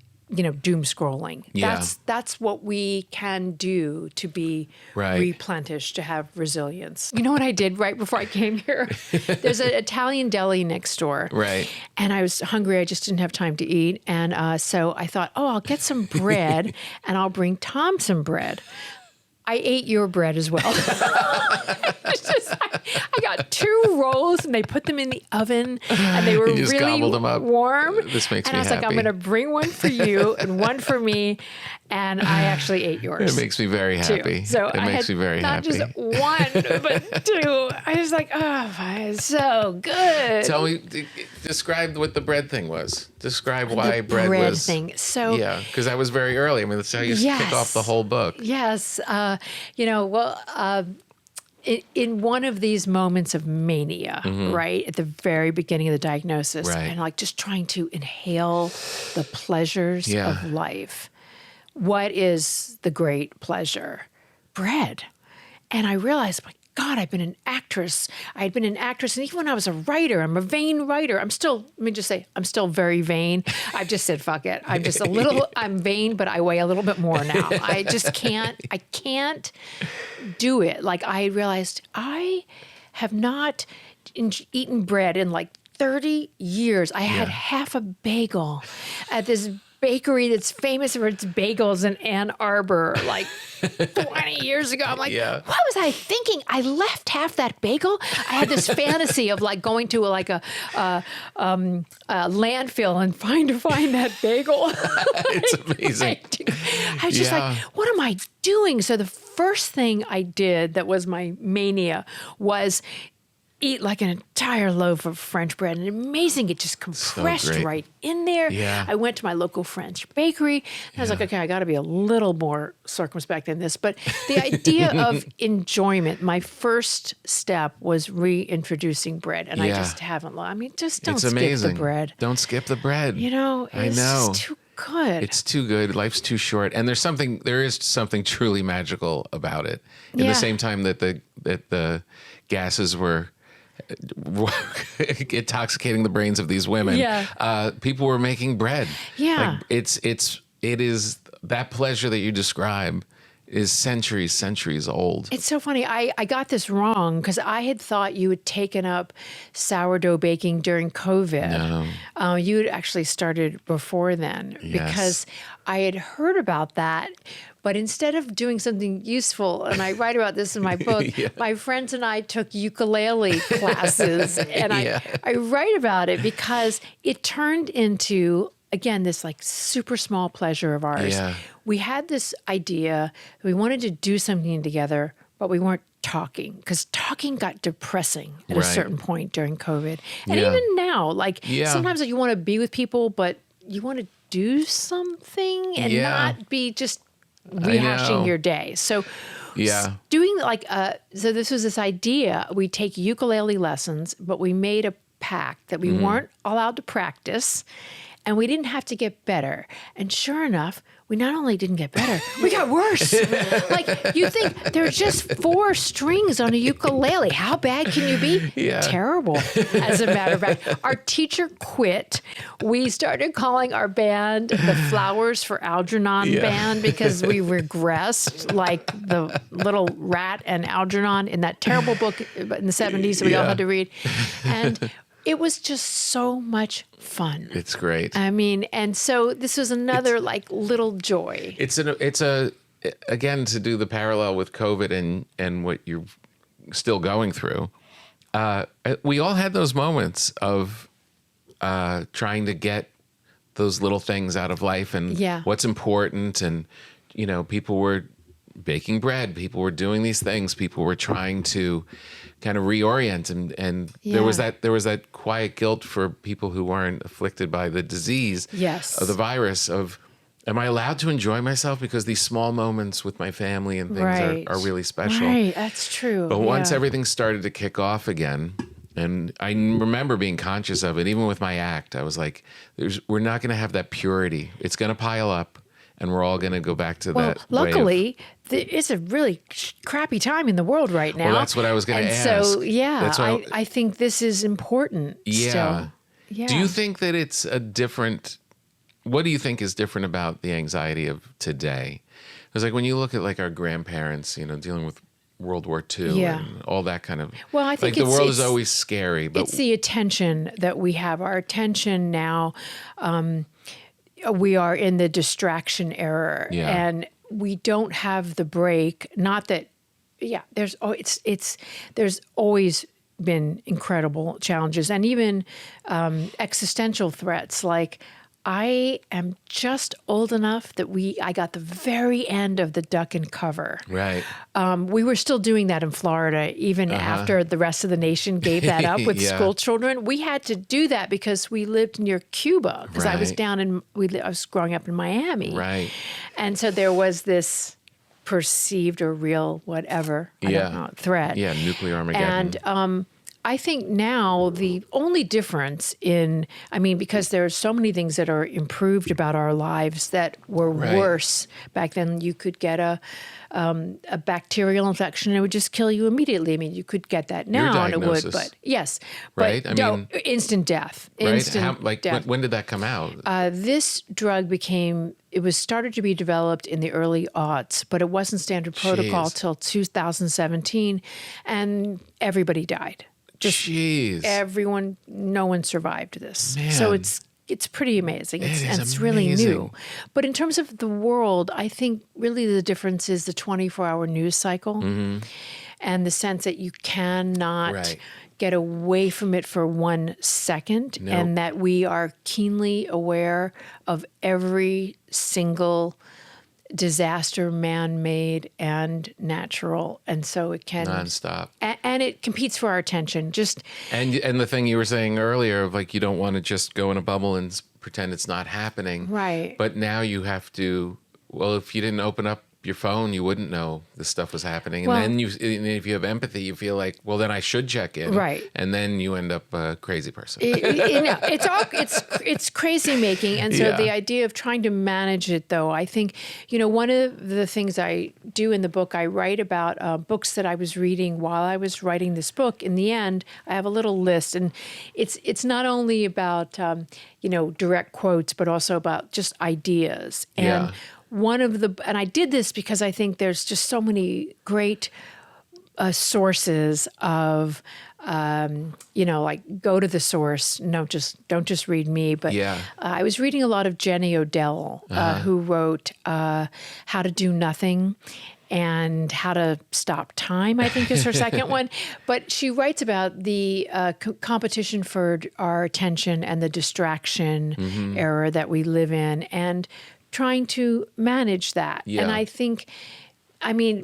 doom scrolling. Yeah. That's what we can do to be replenished, to have resilience. You know what I did right before I came here? There's an Italian deli next door. Right. And I was hungry. I just didn't have time to eat. And so I thought, I'll get some bread and I'll bring Tom some bread. I ate your bread as well. I got 2 rolls and they put them in the oven and they were really warm. This makes me happy. And I was like, I'm going to bring one for you and one for me. And I actually ate yours. It makes me very happy. So it makes me very happy. Not just one, but 2. I was like, it's so good. Tell me, describe what the bread thing was. Describe why the bread was. Thing. So because that was very early. I mean, that's how you kick off the whole book. Yes. In one of these moments of mania, right, at the very beginning of the diagnosis, and just trying to inhale the pleasures of life. What is the great pleasure? Bread. And I realized, my God, I've been an actress. I had been an actress. And even when I was a writer, I'm a vain writer. I'm still very vain. I've just said, fuck it. I'm just I'm vain, but I weigh a little bit more now. I can't do it. I realized I have not eaten bread in 30 years. I had half a bagel at this bakery that's famous for its bagels in Ann Arbor 20 years ago. I'm like, what was I thinking? I left half that bagel. I had this fantasy of going to a landfill and find that bagel. It's amazing. I was just what am I doing? So the first thing I did that was my mania was eat like an entire loaf of French bread. And amazing, it just compressed great. right in there. Yeah. I went to my local French bakery. And I was like, okay, I got to be a little more circumspect than this. But the idea of enjoyment, my first step was reintroducing bread. And I just haven't. I mean, just don't It's skip amazing. the bread. Don't skip the bread. You know, I it's know. just too good. It's too good. Life's too short, and there is something truly magical about it. In the same time that the gases were intoxicating the brains of these women, people were making bread. Yeah. Like it is that pleasure that you describe is centuries old. It's so funny. I got this wrong because I had thought you had taken up sourdough baking during COVID. No. You had actually started before then because I had heard about that. But instead of doing something useful, and I write about this in my book, my friends and I took ukulele classes. And I write about it because it turned into, again, this like super small pleasure of ours. Yeah. We had this idea, we wanted to do something together, but we weren't talking because talking got depressing at a certain point during COVID. And even now, like sometimes you want to be with people, but you want to do something and not be just rehashing your day. So doing like, so this was this idea, we take ukulele lessons, but we made a pact that we weren't allowed to practice and we didn't have to get better. And sure enough, we not only didn't get better, we got worse. Like you think there's just 4 strings on a ukulele. How bad can you be? Terrible. As a matter of fact, our teacher quit. We started calling our band the Flowers for Algernon Band because we regressed like the little rat and Algernon in that terrible book in the 70s that we all had to read. And it was just so much fun. It's great. I mean, and so this was another like little joy. It's again, to do the parallel with COVID and what you're still going through. We all had those moments of trying to get those little things out of life and what's important. And, you know, people were baking bread. People were doing these things. People were trying to kind of reorient. And there was that quiet guilt for people who weren't afflicted by the disease of the virus of, am I allowed to enjoy myself? Because these small moments with my family and things are really special. Right, that's true. But once everything started to kick off again, and I remember being conscious of it, even with my act, I was like, we're not going to have that purity. It's going to pile up, and we're all going to go back to that. Luckily, it's a really crappy time in the world right now. Well, that's what I was going to ask. So, I think this is important. Yeah. Still. Yeah. Do you think that it's a different... What do you think is different about the anxiety of today? Because like when you look at like our grandparents, you know, dealing with World War II and all that kind of... Well, I think like the world is always scary. But it's the attention that we have. Our attention now, we are in the distraction era. Yeah. And we don't have the break. Not that, there's always been incredible challenges and even existential threats like... I am just old enough that I got the very end of the duck and cover. Right. We were still doing that in Florida, even after the rest of the nation gave that up with school children. We had to do that because we lived near Cuba, because I was I was growing up in Miami. Right. And so there was this perceived or real whatever, I don't know, threat. Yeah, nuclear Armageddon. And I think now the only difference because there are so many things that are improved about our lives that were worse back then. You could get a bacterial infection and it would just kill you immediately. I mean, you could get that now and it would, but instant death. Instant death. When did that come out? This drug started to be developed in the early aughts, but it wasn't standard protocol till 2017, and everybody died. No one survived this. Man. So it's pretty amazing. It's really amazing. new. But in terms of the world, I think really the difference is the 24-hour news cycle and the sense that you cannot get away from it for 1 second, and that we are keenly aware of every single disaster, man-made and natural, and so it can nonstop. and it competes for our attention. And the thing you were saying earlier of like you don't want to just go in a bubble and pretend it's not happening. Right. But now you have to. Well, if you didn't open up your phone, you wouldn't know this stuff was happening. And Well- then if you have empathy, you feel like, well, then I should check in. Right. And then you end up a crazy person. It's crazy making, and so Yeah. the idea of trying to manage it, though, I think, one of the things I do in the book, I write about books that I was reading while I was writing this book. In the end, I have a little list, and it's not only about direct quotes, but also about just ideas. And Yeah. and I did this because I think there's just so many great sources of, like go to the source. No, don't just read me. But Yeah. I was reading a lot of Jenny Odell, who wrote How to Do Nothing and How to Stop Time, I think is her second one. But she writes about the competition for our attention and the distraction era that we live in, and trying to manage that. Yeah. And I think,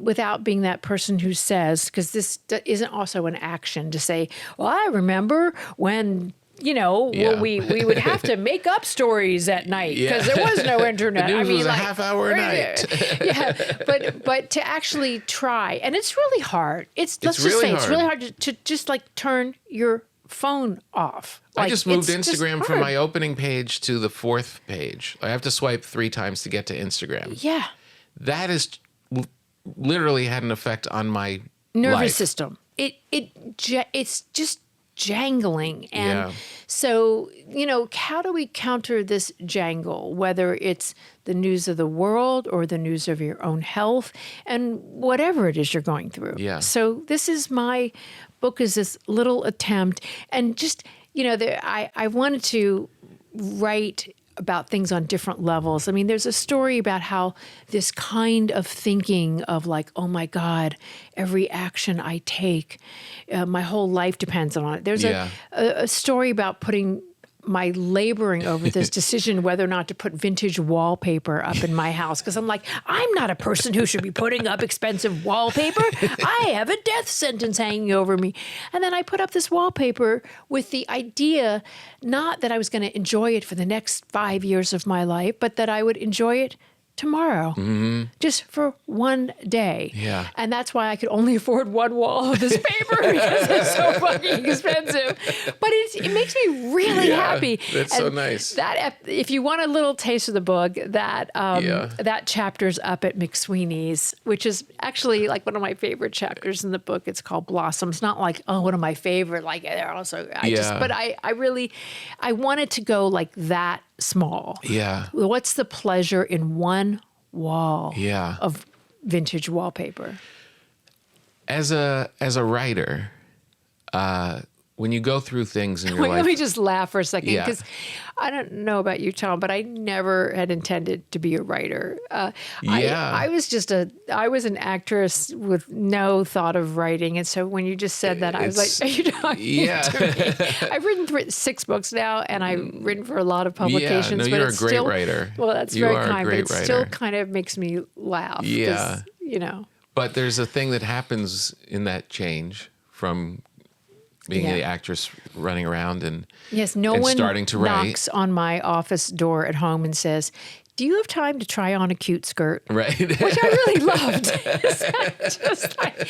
without being that person who says, because this isn't also an action to say, well, I remember when, Yeah. we would have to make up stories at night because there was no internet. The news was a half hour a night. Yeah, but to actually try, and it's really hard. Let's just really say it's hard. really hard to just like turn your phone off. I just moved it's just Instagram from hard. my opening page to the 4th page. I have to swipe 3 times to get to Instagram. Yeah. That is literally had an effect on my Nervous life. system. It's just jangling. And Yeah. so, how do we counter this jangle, whether it's the news of the world or the news of your own health and whatever it is you're going through? Yeah. So this is my book, is this little attempt. And just, I wanted to write about things on different levels. I mean, there's a story about how this kind of thinking of like, oh my God, every action I take, my whole life depends on it. There's Yeah. a story about putting my laboring over this decision whether or not to put vintage wallpaper up in my house, because I'm like, I'm not a person who should be putting up expensive wallpaper. I have a death sentence hanging over me. And then I put up this wallpaper with the idea not that I was going to enjoy it for the next 5 years of my life, but that I would enjoy it tomorrow, just for one day. Yeah. And that's why I could only afford one wall of this paper because it's so fucking expensive. But it makes me really happy. That's so nice. That if you want a little taste of the book, that that chapter's up at McSweeney's, which is actually like one of my favorite chapters in the book. It's called Blossoms. Not like, oh, one of my favorite. Like they're also, but I wanted to go like that small. Yeah. What's the pleasure in one wall Yeah. of vintage wallpaper? As a writer, when you go through things in your Wait, life, let me just laugh for a second, Yeah. because I don't know about you, Tom, but I never had intended to be a writer. Yeah. I was an actress with no thought of writing, and so when you just said that, I was like, "Are you talking Yeah. to me?" I've written 6 books now, and I've written for a lot of publications. no, but you're it's a great still, writer. Well, that's You very are a kind, but great it still writer. kind of makes me laugh. 'cause, Yeah. but there's a thing that happens in that change from being Yeah. the actress running around and Yes, no and one starting to write. knocks on my office door at home and says, "Do you have time to try on a cute skirt?" right. Which I really loved. Just like,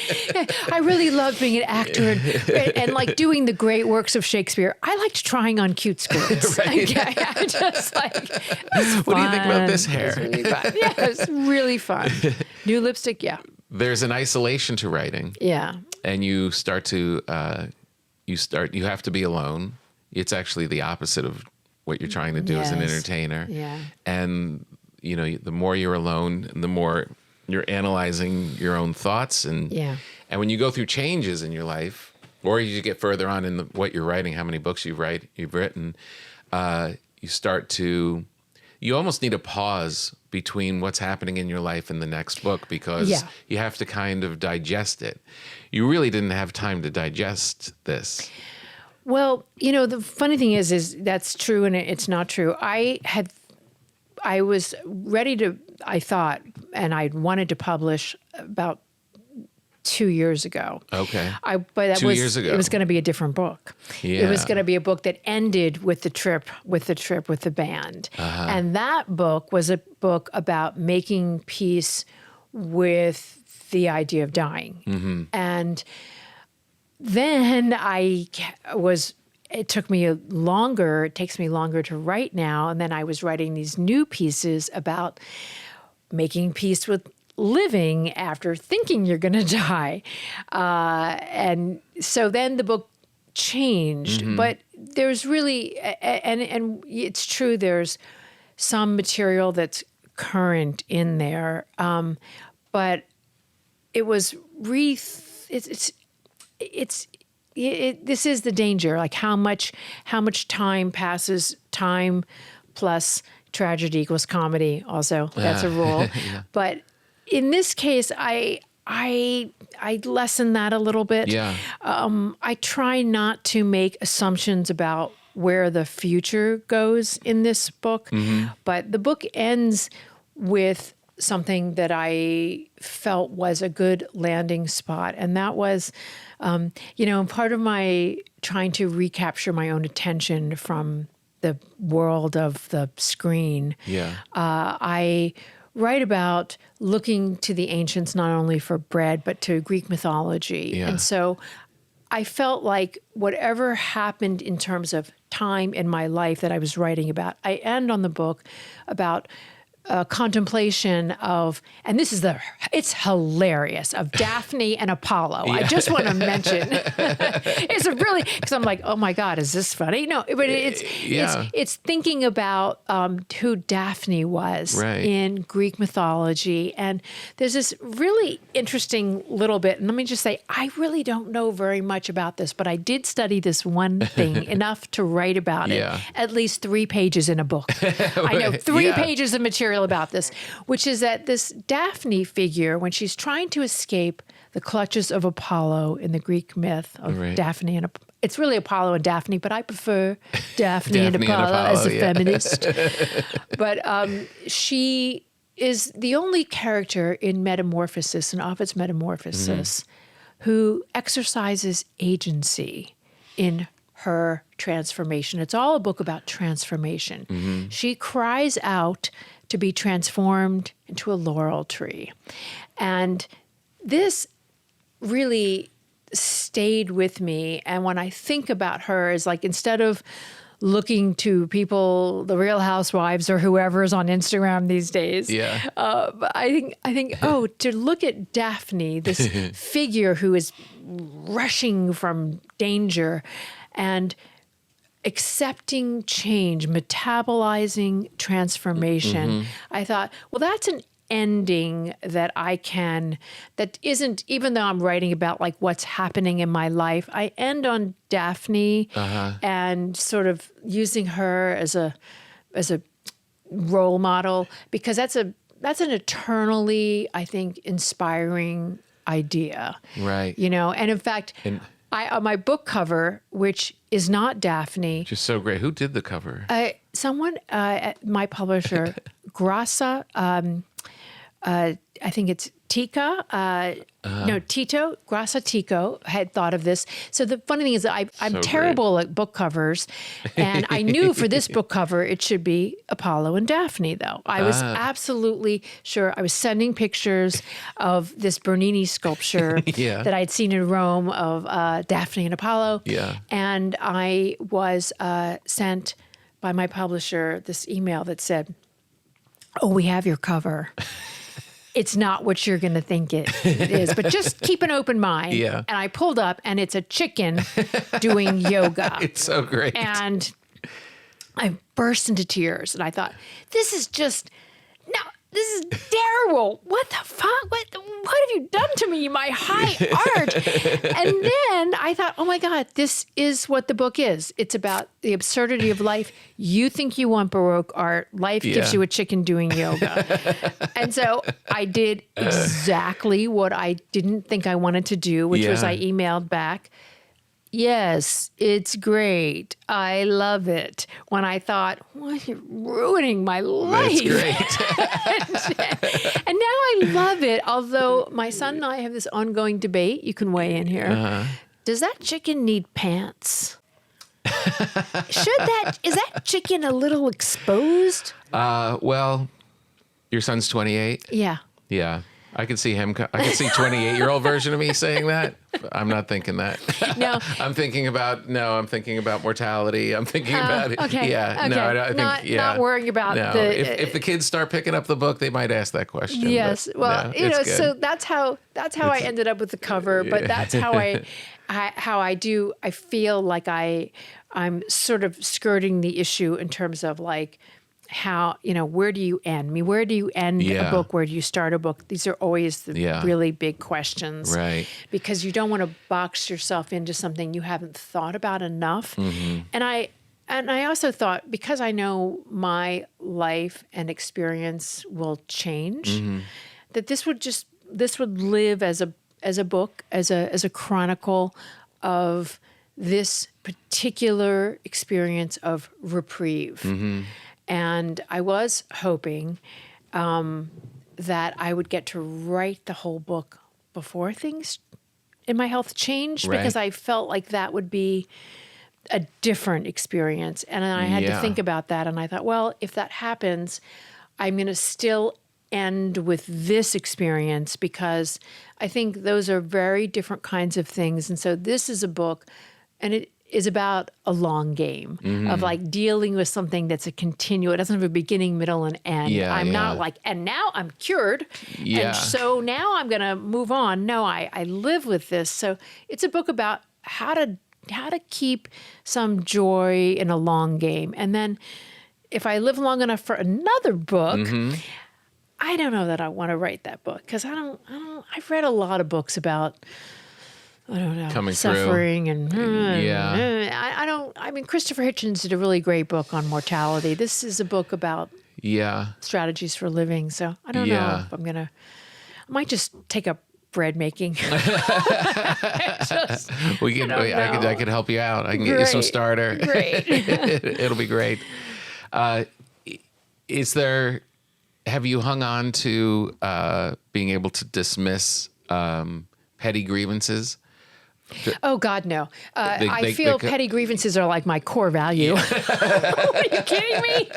I really loved being an actor and like doing the great works of Shakespeare. I liked trying on cute skirts. Right. I just like, it was What do you think about fun. this It hair? was really fun. Yeah, it was really fun. New lipstick, yeah. There's an isolation to writing, Yeah. and you start to you have to be alone. It's actually the opposite of what you're trying to do as an Yes. entertainer. Yeah. And the more you're alone, the more you're analyzing your own thoughts, and Yeah. and when you go through changes in your life, or you get further on in what you're writing, how many books you've written, you start to, you almost need a pause between what's happening in your life and the next book, because Yeah. you have to kind of digest it. You really didn't have time to digest this. Well, the funny thing is that's true and it's not true. I was ready to, I thought, and I wanted to publish about 2 years ago. Okay. But that 2 years ago. It was going to be a different book. It was Yeah. going to be a book that ended with the trip with the band. And that book was a book about making peace with the idea of dying. And then it takes me longer to write now. And then I was writing these new pieces about making peace with living after thinking you're going to die. And so then the book changed, but there's really, and it's true, there's some material that's current in there. But it was this is the danger, like how much time passes, time plus tragedy equals comedy also. That's a rule. But in this case, I lessen that a little bit. Yeah. I try not to make assumptions about where the future goes in this book, but the book ends with something that I felt was a good landing spot, and that was, part of my trying to recapture my own attention from the world of the screen. Yeah. I write about looking to the ancients not only for bread, but to Greek mythology. Yeah. And so I felt like whatever happened in terms of time in my life that I was writing about, I end on the book about contemplation of, and it's hilarious, of Daphne and Apollo. I just want to mention, it's because I'm like, oh my God, is this funny? No, but it's thinking about who Daphne was in Greek mythology. And there's this really interesting little bit, and let me just say, I really don't know very much about this, but I did study this one thing enough to write about it, at least 3 pages in a book. I know 3 pages of material about this, which is that this Daphne figure, when she's trying to escape the clutches of Apollo in the Greek myth of Daphne and it's really Apollo and Daphne, but I prefer Daphne and Apollo as a feminist. But she is the only character in Metamorphosis, in Ovid's Metamorphosis, who exercises agency in her transformation. It's all a book about transformation. She cries out to be transformed into a laurel tree. And this really stayed with me. And when I think about her, is like, instead of looking to people, the Real Housewives or whoever is on Instagram these days, I think, to look at Daphne, this figure who is rushing from danger and accepting change, metabolizing transformation. I thought, well, that's an ending that isn't, even though I'm writing about like what's happening in my life, I end on Daphne and sort of using her as a role model, because that's an eternally, I think, inspiring idea. Right. And in fact, on my book cover, which is not Daphne. Which is so great. Who did the cover? Someone at my publisher, Grassa, I think it's Tika. No, Tito, Grassa Tico had thought of this. So the funny thing is that I'm terrible at book covers. And I knew for this book cover, it should be Apollo and Daphne, though. I was absolutely sure. I was sending pictures of this Bernini sculpture that I'd seen in Rome of Daphne and Apollo. Yeah. And I was sent by my publisher this email that said, "Oh, we have your cover. It's not what you're going to think it is, but just keep an open mind." Yeah. And I pulled up, and it's a chicken doing yoga. It's so great. And I burst into tears, and I thought, this is terrible. What the fuck? What have you done to me, my high art? And then I thought, oh my God, this is what the book is. It's about the absurdity of life. You think you want Baroque art. Life gives you a chicken doing yoga. And so I did exactly what I didn't think I wanted to do, which was I emailed back, Yes, it's great. I love it. When I thought, well, you're ruining my life. That's great. And now I love it. Although my son and I have this ongoing debate. You can weigh in here. Does that chicken need pants? Is that chicken a little exposed? Well, your son's 28. Yeah. Yeah. I could see him. I could see 28-year-old version of me saying that. I'm not thinking that. No. I'm thinking about mortality. I'm thinking about it. Okay. Yeah. Okay. No, I think not worrying about no. the. If the kids start picking up the book, they might ask that question. Yes. But, Well, no, you know, it's good. so that's how I ended up with the cover. But that's how I do. I feel like I'm sort of skirting the issue in terms of like how, where do you end? Where do you end a book? Where do you start a book? These are always the really big questions. Right. Because you don't want to box yourself into something you haven't thought about enough. Mm-hmm. And I also thought, because I know my life and experience will change, that this would live as a book, as a chronicle of this particular experience of reprieve. Mm-hmm. And I was hoping that I would get to write the whole book before things in my health changed, because I felt like that would be a different experience. And then I had to think about that. And I thought, well, if that happens, I'm going to still end with this experience, because I think those are very different kinds of things. And so this is a book, and it is about a long game of like dealing with something that's a continuum. It doesn't have a beginning, middle, and end. I'm not like, and now I'm cured. Yeah. And so now I'm going to move on. No, I live with this. So it's a book about how to keep some joy in a long game. And then if I live long enough for another book, I don't know that I want to write that book, because I've read a lot of books about, I don't know, coming suffering through. I mean, Christopher Hitchens did a really great book on mortality. This is a book about strategies for living. So I don't know if I might just take up bread making. I could help you out. I can get you some starter. Great. It'll be great. Have you hung on to being able to dismiss petty grievances? Oh, God, no. I feel petty grievances are like my core value. Are you kidding me?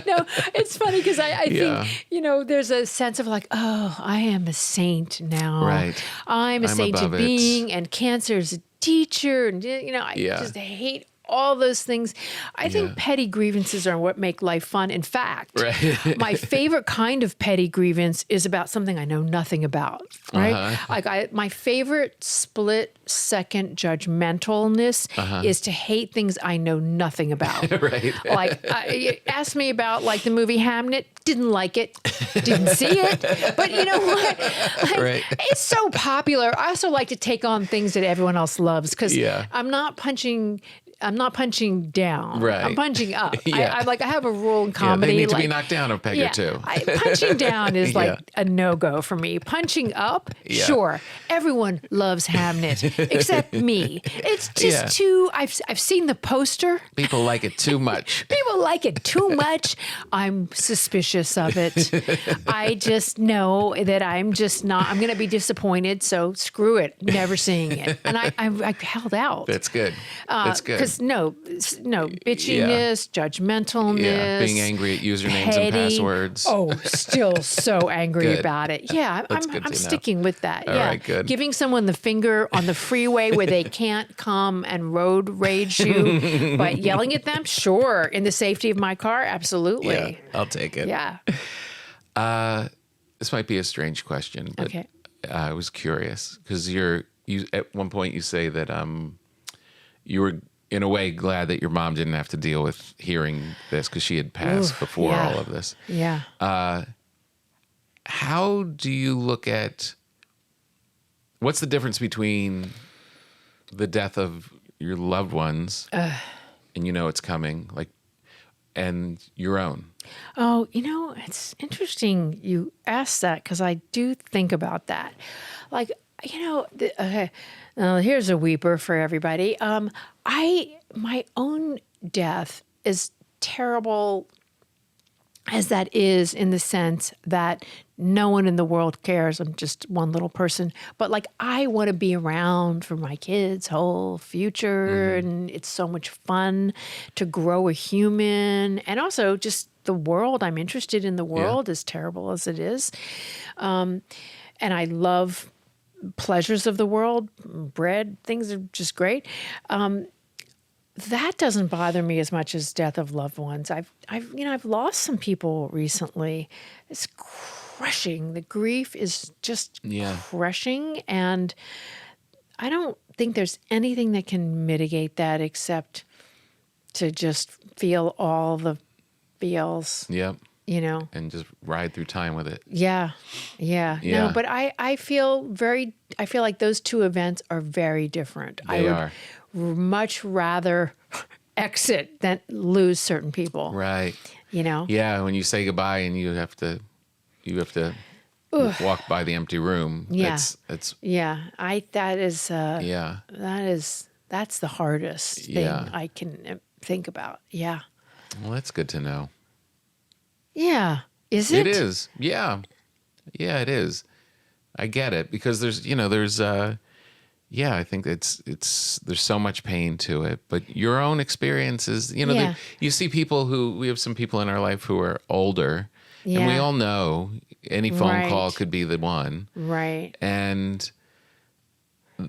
No, it's funny because I think, there's a sense of like, oh, I am a saint now. Right. I'm a saint in being, and cancer's a teacher. And, I just hate all those things. I think petty grievances are what make life fun. In fact, my favorite kind of petty grievance is about something I know nothing about, right? Like my favorite split-second judgmentalness is to hate things I know nothing about. Like, ask me about like the movie Hamnet. Didn't like it, didn't see it, but you know what? Like, it's so popular. I also like to take on things that everyone else loves, because I'm not punching down. Right. I'm punching up. I have a rule in comedy. They need to be knocked down a peg or two. Punching down is like a no-go for me. Punching up, sure. Everyone loves Hamnet except me. It's just too. I've seen the poster. People like it too much. People like it too much. I'm suspicious of it. I just know that I'm just not. I'm going to be disappointed. So screw it. Never seeing it. And I held out. That's good. That's good. Because no bitchiness, judgmentalness, being angry at usernames and passwords. Oh, still so angry about it. Yeah, I'm sticking with that. All right, good. Giving someone the finger on the freeway where they can't come and road rage you, but yelling at them, sure. In the safety of my car, absolutely. Yeah, I'll take it. Yeah. This might be a strange question, but okay. I was curious because you at one point you say that you were in a way glad that your mom didn't have to deal with hearing this because she had passed before all of this. Yeah. How do you look at what's the difference between the death of your loved ones and you know it's coming, like, and your own? Oh, it's interesting you asked that because I do think about that. Like, Okay. Here's a weeper for everybody. My own death, as terrible as that is, in the sense that no one in the world cares. I'm just one little person. But like, I want to be around for my kids' whole future. And it's so much fun to grow a human. And also just the world. I'm interested in the world, as terrible as it is. And I love pleasures of the world, bread, things are just great. That doesn't bother me as much as death of loved ones. I've lost some people recently. It's crushing. The grief is just crushing, and I don't think there's anything that can mitigate that except to just feel all the feels. Yep. And just ride through time with it. Yeah. No, but I feel like those two events are very different. They are. Much rather exit than lose certain people. Right. Yeah, when you say goodbye and you have to walk by the empty room. Yeah. It's that's the hardest thing I can think about. Yeah. Well, that's good to know. Yeah. Is it? It is. Yeah. Yeah, it is. I get it, because there's I think there's so much pain to it, but your own experiences, you see we have some people in our life who are older, and we all know any phone call could be the one. Right. And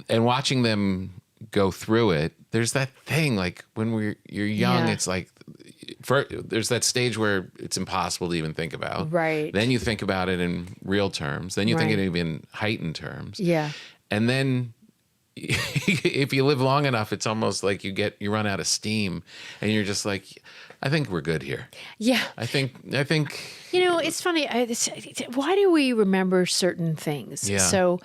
watching them go through it, there's that thing, like when you're young, it's like, there's that stage where it's impossible to even think about. Right. Then you think about it in real terms. Then you think it in heightened terms. Yeah. And then if you live long enough, it's almost like you run out of steam, and you're just like, I think we're good here. Yeah. I think. It's funny. Why do we remember certain things? Yeah. So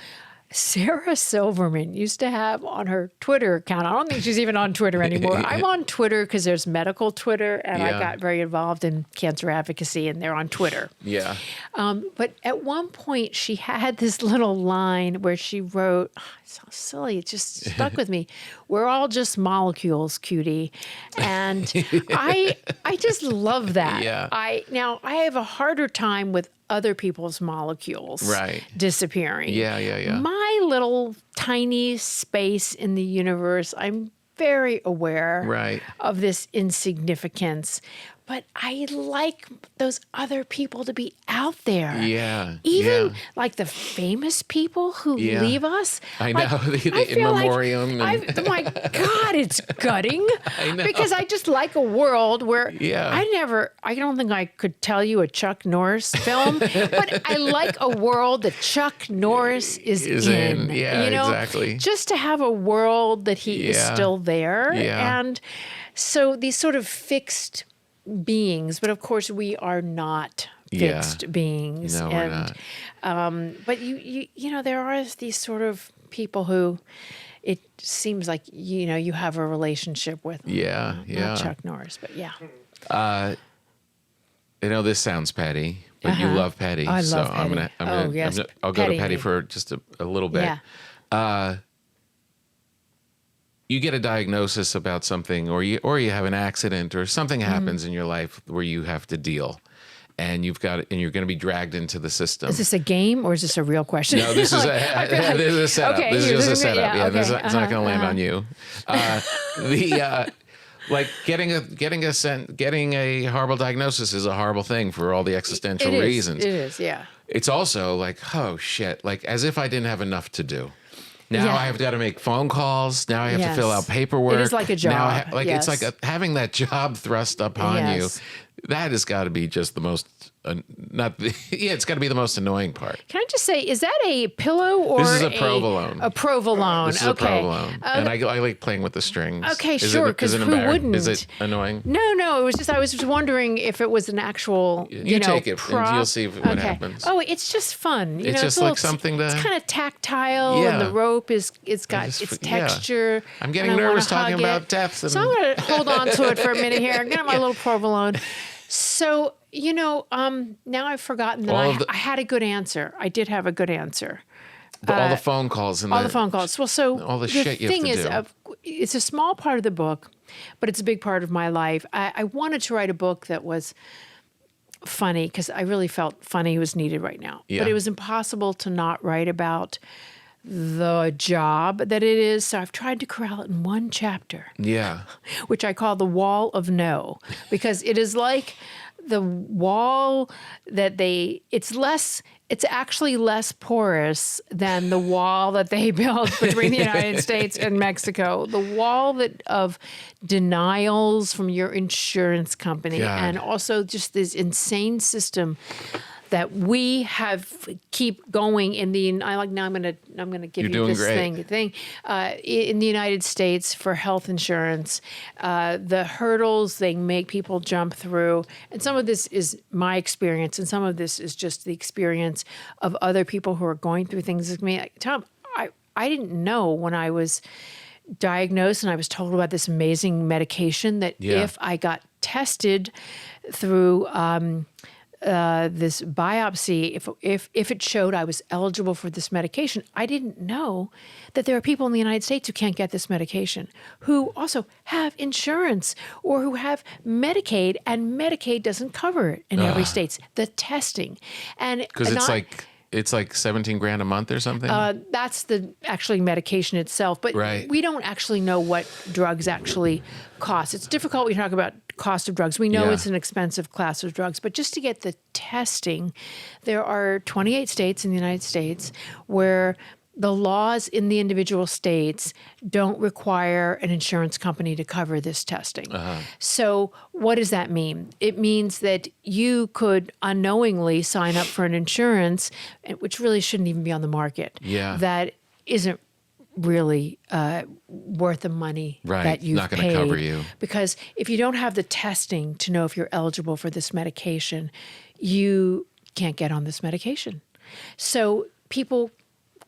Sarah Silverman used to have on her Twitter account, I don't think she's even on Twitter anymore. I'm on Twitter because there's medical Twitter, and I got very involved in cancer advocacy, and they're on Twitter. Yeah. But at one point, she had this little line where she wrote, it's so silly, it just stuck with me. We're all just molecules, cutie. And I just love that. Yeah. I have a harder time with other people's molecules disappearing. Yeah. My little tiny space in the universe, I'm very aware of this insignificance. But I like those other people to be out there. Yeah. Even like the famous people who leave us. I know. The in memoriam. Oh my God, it's gutting. I know. Because I just like a world where I don't think I could tell you a Chuck Norris film, but I like a world that Chuck Norris is in. Yeah, exactly. Just to have a world that he is still there. Yeah. And so these sort of fixed beings, but of course we are not fixed beings. No, we're not. But you there are these sort of people who it seems like you have a relationship with. Not Chuck Norris, but this sounds petty, but you love petty. I love petty. I'll go to petty for just a little bit. Yeah. You get a diagnosis about something, or you have an accident, or something happens in your life where you have to deal, and you're going to be dragged into the system. Is this a game or is this a real question? No, this is a setup. Okay, this is just a setup. okay. It's not going to land on you. Like getting a horrible diagnosis is a horrible thing for all the existential reasons. It is, yeah. It's also like, oh shit, like as if I didn't have enough to do. Now I have got to make phone calls. Now I have to fill out paperwork. It is like a job. Now it's like having that job thrust upon you. That has got to be just the most it's got to be the most annoying part. Can I just say, is that a pillow or this is a provolone? A provolone. This is a provolone, and I like playing with the strings. Okay, sure. Because who wouldn't? Is it annoying? No. It was just I was just wondering if it was an actual you take it prop. and you'll see what happens. Oh, it's just fun. It's just like something to. It's kind of tactile, and the rope it's got its texture. I'm getting nervous talking about death. So I'm going to hold on to it for a minute here. I'm going to my little provolone. So, now I've forgotten that I had a good answer. I did have a good answer. All the phone calls and all the phone calls. Well, so all the shit you have thing to is, do. it's a small part of the book, but it's a big part of my life. I wanted to write a book that was funny because I really felt funny was needed right now. Yeah. But it was impossible to not write about the job that it is. So I've tried to corral it in one chapter. Yeah. Which I call the wall of no, because it is like the wall that it's actually less porous than the wall that they built between the United States and Mexico. The wall of denials from your insurance company, God. and also just this insane system that we keep going in the. I'm gonna give You're you this doing thing in the United States for health insurance. The hurdles they make people jump through, and some of this is my experience, and some of this is just the experience of other people who are going through things like me. Tom, I didn't know when I was diagnosed and I was told about this amazing medication that if I got tested through this biopsy, if it showed I was eligible for this medication, I didn't know that there are people in the United States who can't get this medication, who also have insurance or who have Medicaid, and Medicaid doesn't cover it in every state. The testing, and because it's like 17 grand a month or something. That's the actually medication itself, but we don't actually know what drugs actually cost. It's difficult when you talk about cost of drugs. We know it's an expensive class of drugs, but just to get the testing, there are 28 states in the United States where the laws in the individual states don't require an insurance company to cover this testing. So what does that mean? It means that you could unknowingly sign up for an insurance, which really shouldn't even be on the market, that isn't really worth the money that you've not going to cover you. Because if you don't have the testing to know if you're eligible for this medication, you can't get on this medication. So people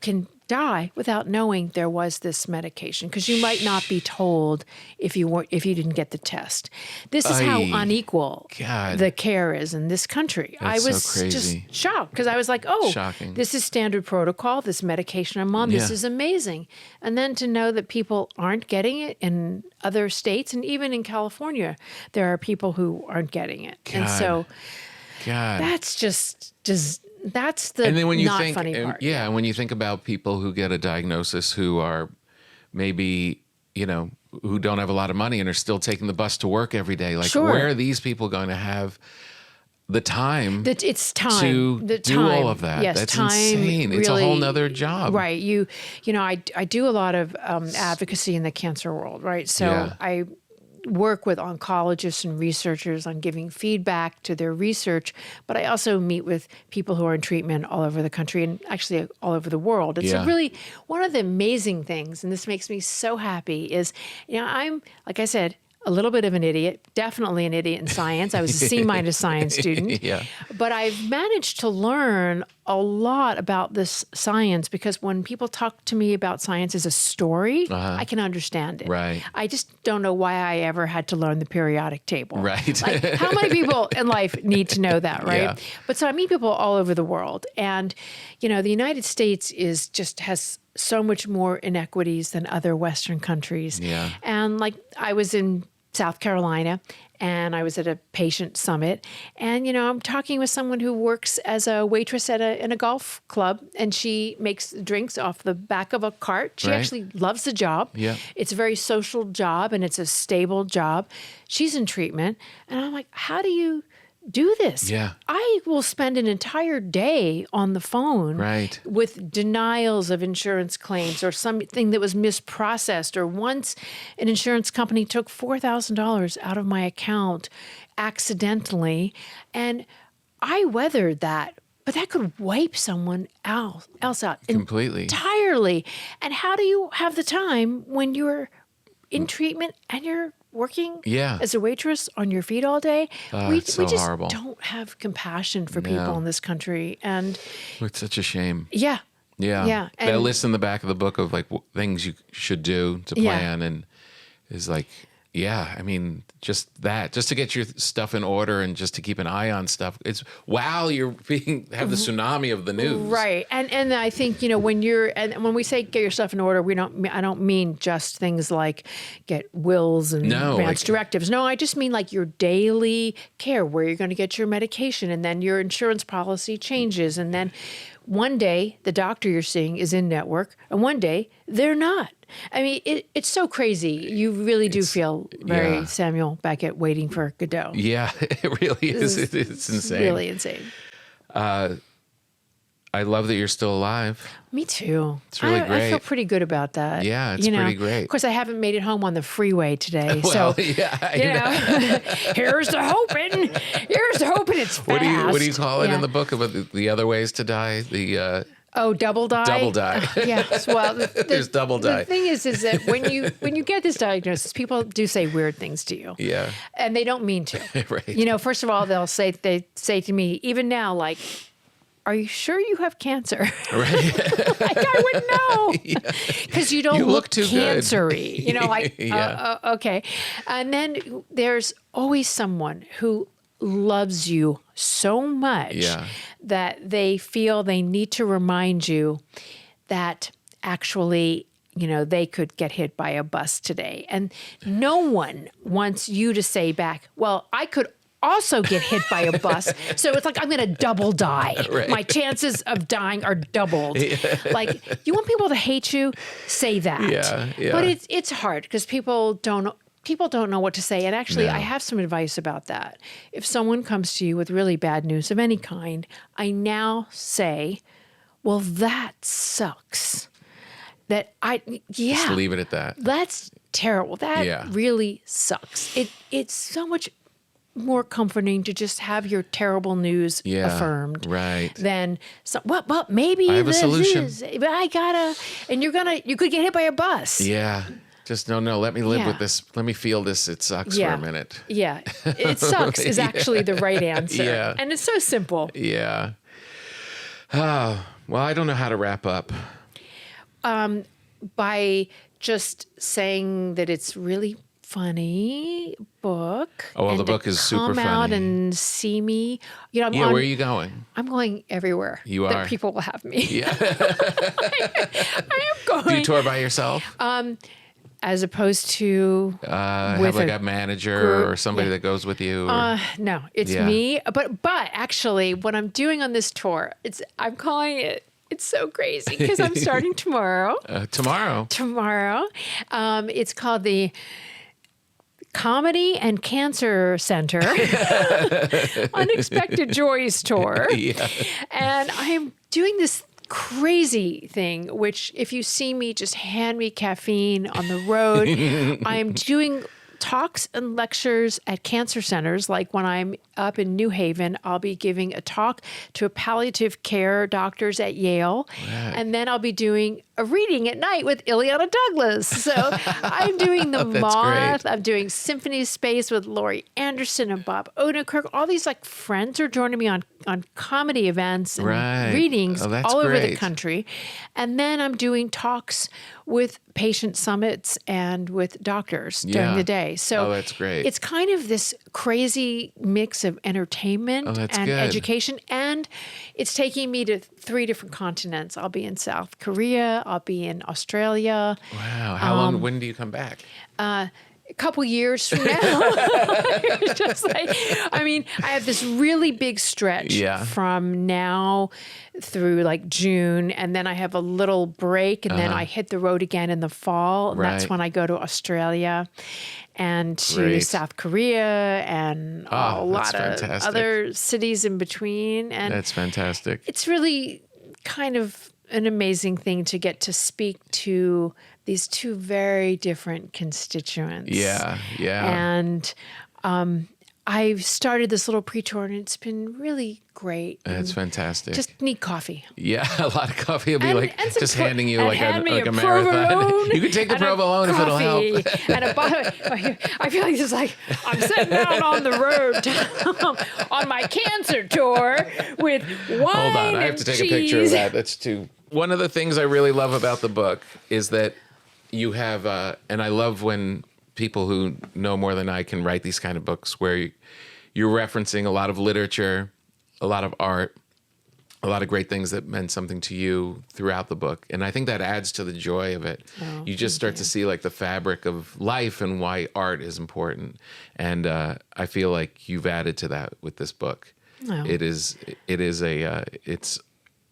can die without knowing there was this medication, because you might not be told if you didn't get the test. This is how unequal the care is in this country. That's I was so crazy. just shocked, because I was like, oh, Shocking. this is standard protocol, this medication I'm on, this is amazing. And then to know that people aren't getting it in other states, and even in California, there are people who aren't getting it. And so that's just that's the and then when you not think, funny part. and when you think about people who get a diagnosis who are maybe, who don't have a lot of money and are still taking the bus to work every day, like where are these people going to have the time it's time to do all of that? Yes, that's time, insane. It's really, a whole nother job. Right. I do a lot of advocacy in the cancer world, right? So I work with oncologists and researchers on giving feedback to their research, but I also meet with people who are in treatment all over the country and actually all over the world. It's really one of the amazing things, and this makes me so happy, is, I'm, like I said, a little bit of an idiot, definitely an idiot in science. I was a C- science student, but I've managed to learn a lot about this science, because when people talk to me about science as a story, I can understand it. Right. I just don't know why I ever had to learn the periodic table. Right. Like, how many people in life need to know that, right? Yeah. But so I meet people all over the world, and the United States has so much more inequities than other Western countries. Yeah. And like, I was in South Carolina, and I was at a patient summit, and I'm talking with someone who works as a waitress in a golf club, and she makes drinks off the back of a cart. She actually loves the job. Yeah. It's a very social job, and it's a stable job. She's in treatment, and I'm like, how do you do this? Yeah. I will spend an entire day on the phone with denials of insurance claims or something that was misprocessed, or once an insurance company took $4,000 out of my account accidentally, and I weathered that. But that could wipe someone else out completely, entirely. And how do you have the time when you're in treatment and you're working as a waitress on your feet all day? We just horrible. Don't have compassion for people in this country, and it's such a shame. Yeah. That list in the back of the book of like things you should do to plan, and is like, Yeah, I mean, just to get your stuff in order and just to keep an eye on stuff. It's while you're have the tsunami of the news. Right. And I think, when we say get your stuff in order, I don't mean just things like get wills and advance directives. No, I just mean like your daily care, where you're going to get your medication, and then your insurance policy changes, and then one day the doctor you're seeing is in network, and one day they're not. I mean, it's so crazy. You really do feel very Samuel Beckett waiting for Godot. Yeah, it really is. It's insane. Really insane. I love that you're still alive. Me too. It's really great. I feel pretty good about that. Yeah, it's pretty great. Of course, I haven't made it home on the freeway today. Well, so, yeah, here's the hoping. Here's the hoping it's fast. What do you call it in the book about the other ways to die? Double die. Double die. Yes. Well, there's double die. The thing is that when you get this diagnosis, people do say weird things to you. Yeah. And they don't mean to. Right. First of all, they say to me, even now, like, are you sure you have cancer? Right. Like, I would know. Because you don't look too cancer-y. Okay. And then there's always someone who loves you so much that they feel they need to remind you that actually, they could get hit by a bus today. And no one wants you to say back, well, I could also get hit by a bus. So it's like, I'm going to double die. Right. My chances of dying are doubled. Yeah. Like, you want people to hate you? Say that. Yeah. But it's hard because people don't know what to say. And actually, I have some advice about that. If someone comes to you with really bad news of any kind, I now say, well, that sucks. Just leave it at that. That's terrible. That really sucks. It's so much more comforting to just have your terrible news affirmed, right? Than well, maybe I have a solution. But you could get hit by a bus. Yeah. Just no. Let me live with this. Let me feel this. It sucks for a minute. Yeah, it sucks is actually the right answer. Yeah. And it's so simple. Yeah. Oh, well, I don't know how to wrap up. By just saying that it's really funny book. Oh, well, the book is super funny. Come out and see me. Where are you going? I'm going everywhere. You are? That people will have me. Yeah. I am going. Do you tour by yourself? As opposed to have like a manager or somebody that goes with you? No, it's me. But actually, what I'm doing on this tour, I'm calling it. It's so crazy because I'm starting tomorrow. Tomorrow. It's called the Comedy and Cancer Center Unexpected Joys Tour. Yeah. And I'm doing this crazy thing, which if you see me, just hand me caffeine on the road. I'm doing talks and lectures at cancer centers. Like when I'm up in New Haven, I'll be giving a talk to palliative care doctors at Yale. Right. And then I'll be doing a reading at night with Ileana Douglas. So I'm doing The Moth. Great. I'm doing Symphony of Space with Laurie Anderson and Bob Odenkirk. All these like friends are joining me on comedy events and readings all over the country. And then I'm doing talks with patient summits and with doctors during the day. So that's great. It's kind of this crazy mix of entertainment and education. And it's taking me to 3 different continents. I'll be in South Korea. I'll be in Australia. Wow. How long? When do you come back? A couple years from now. Just like, I have this really big stretch from now through like June, and then I have a little break, and then I hit the road again in the fall, and that's when I go to Australia and to South Korea and a lot of other cities in between. And that's fantastic. It's really kind of an amazing thing to get to speak to these 2 very different constituents. Yeah. And I've started this little pre-tour, and it's been really great. That's fantastic. Just need coffee. Yeah, a lot of coffee. It'll be just handing you like a marathon. Provolone, you can take the provolone if it'll help. And I feel like it's like I'm sitting down on the road on my cancer tour with wine. Hold on, I have to take a picture of that. That's too. One of the things I really love about the book is that you have, and I love when people who know more than I can write these kind of books where you're referencing a lot of literature, a lot of art, a lot of great things that meant something to you throughout the book. And I think that adds to the joy of it. You just start to see like the fabric of life and why art is important. And I feel like you've added to that with this book. Oh.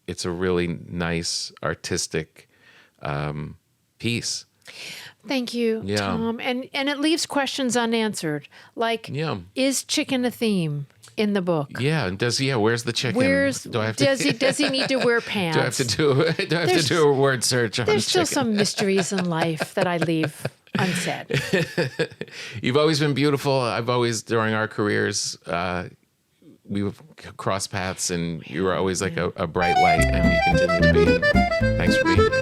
It's a really nice artistic piece. Thank you, Tom. And it leaves questions unanswered. Like, is chicken a theme in the book? Yeah. Where's the chicken? Does he need to wear pants? Do I have to do a word search on There's chicken? still some mysteries in life that I leave unsaid. You've always been beautiful. I've always, during our careers, we've crossed paths, and you were always like a bright light, and you continue to be. Thanks for being here.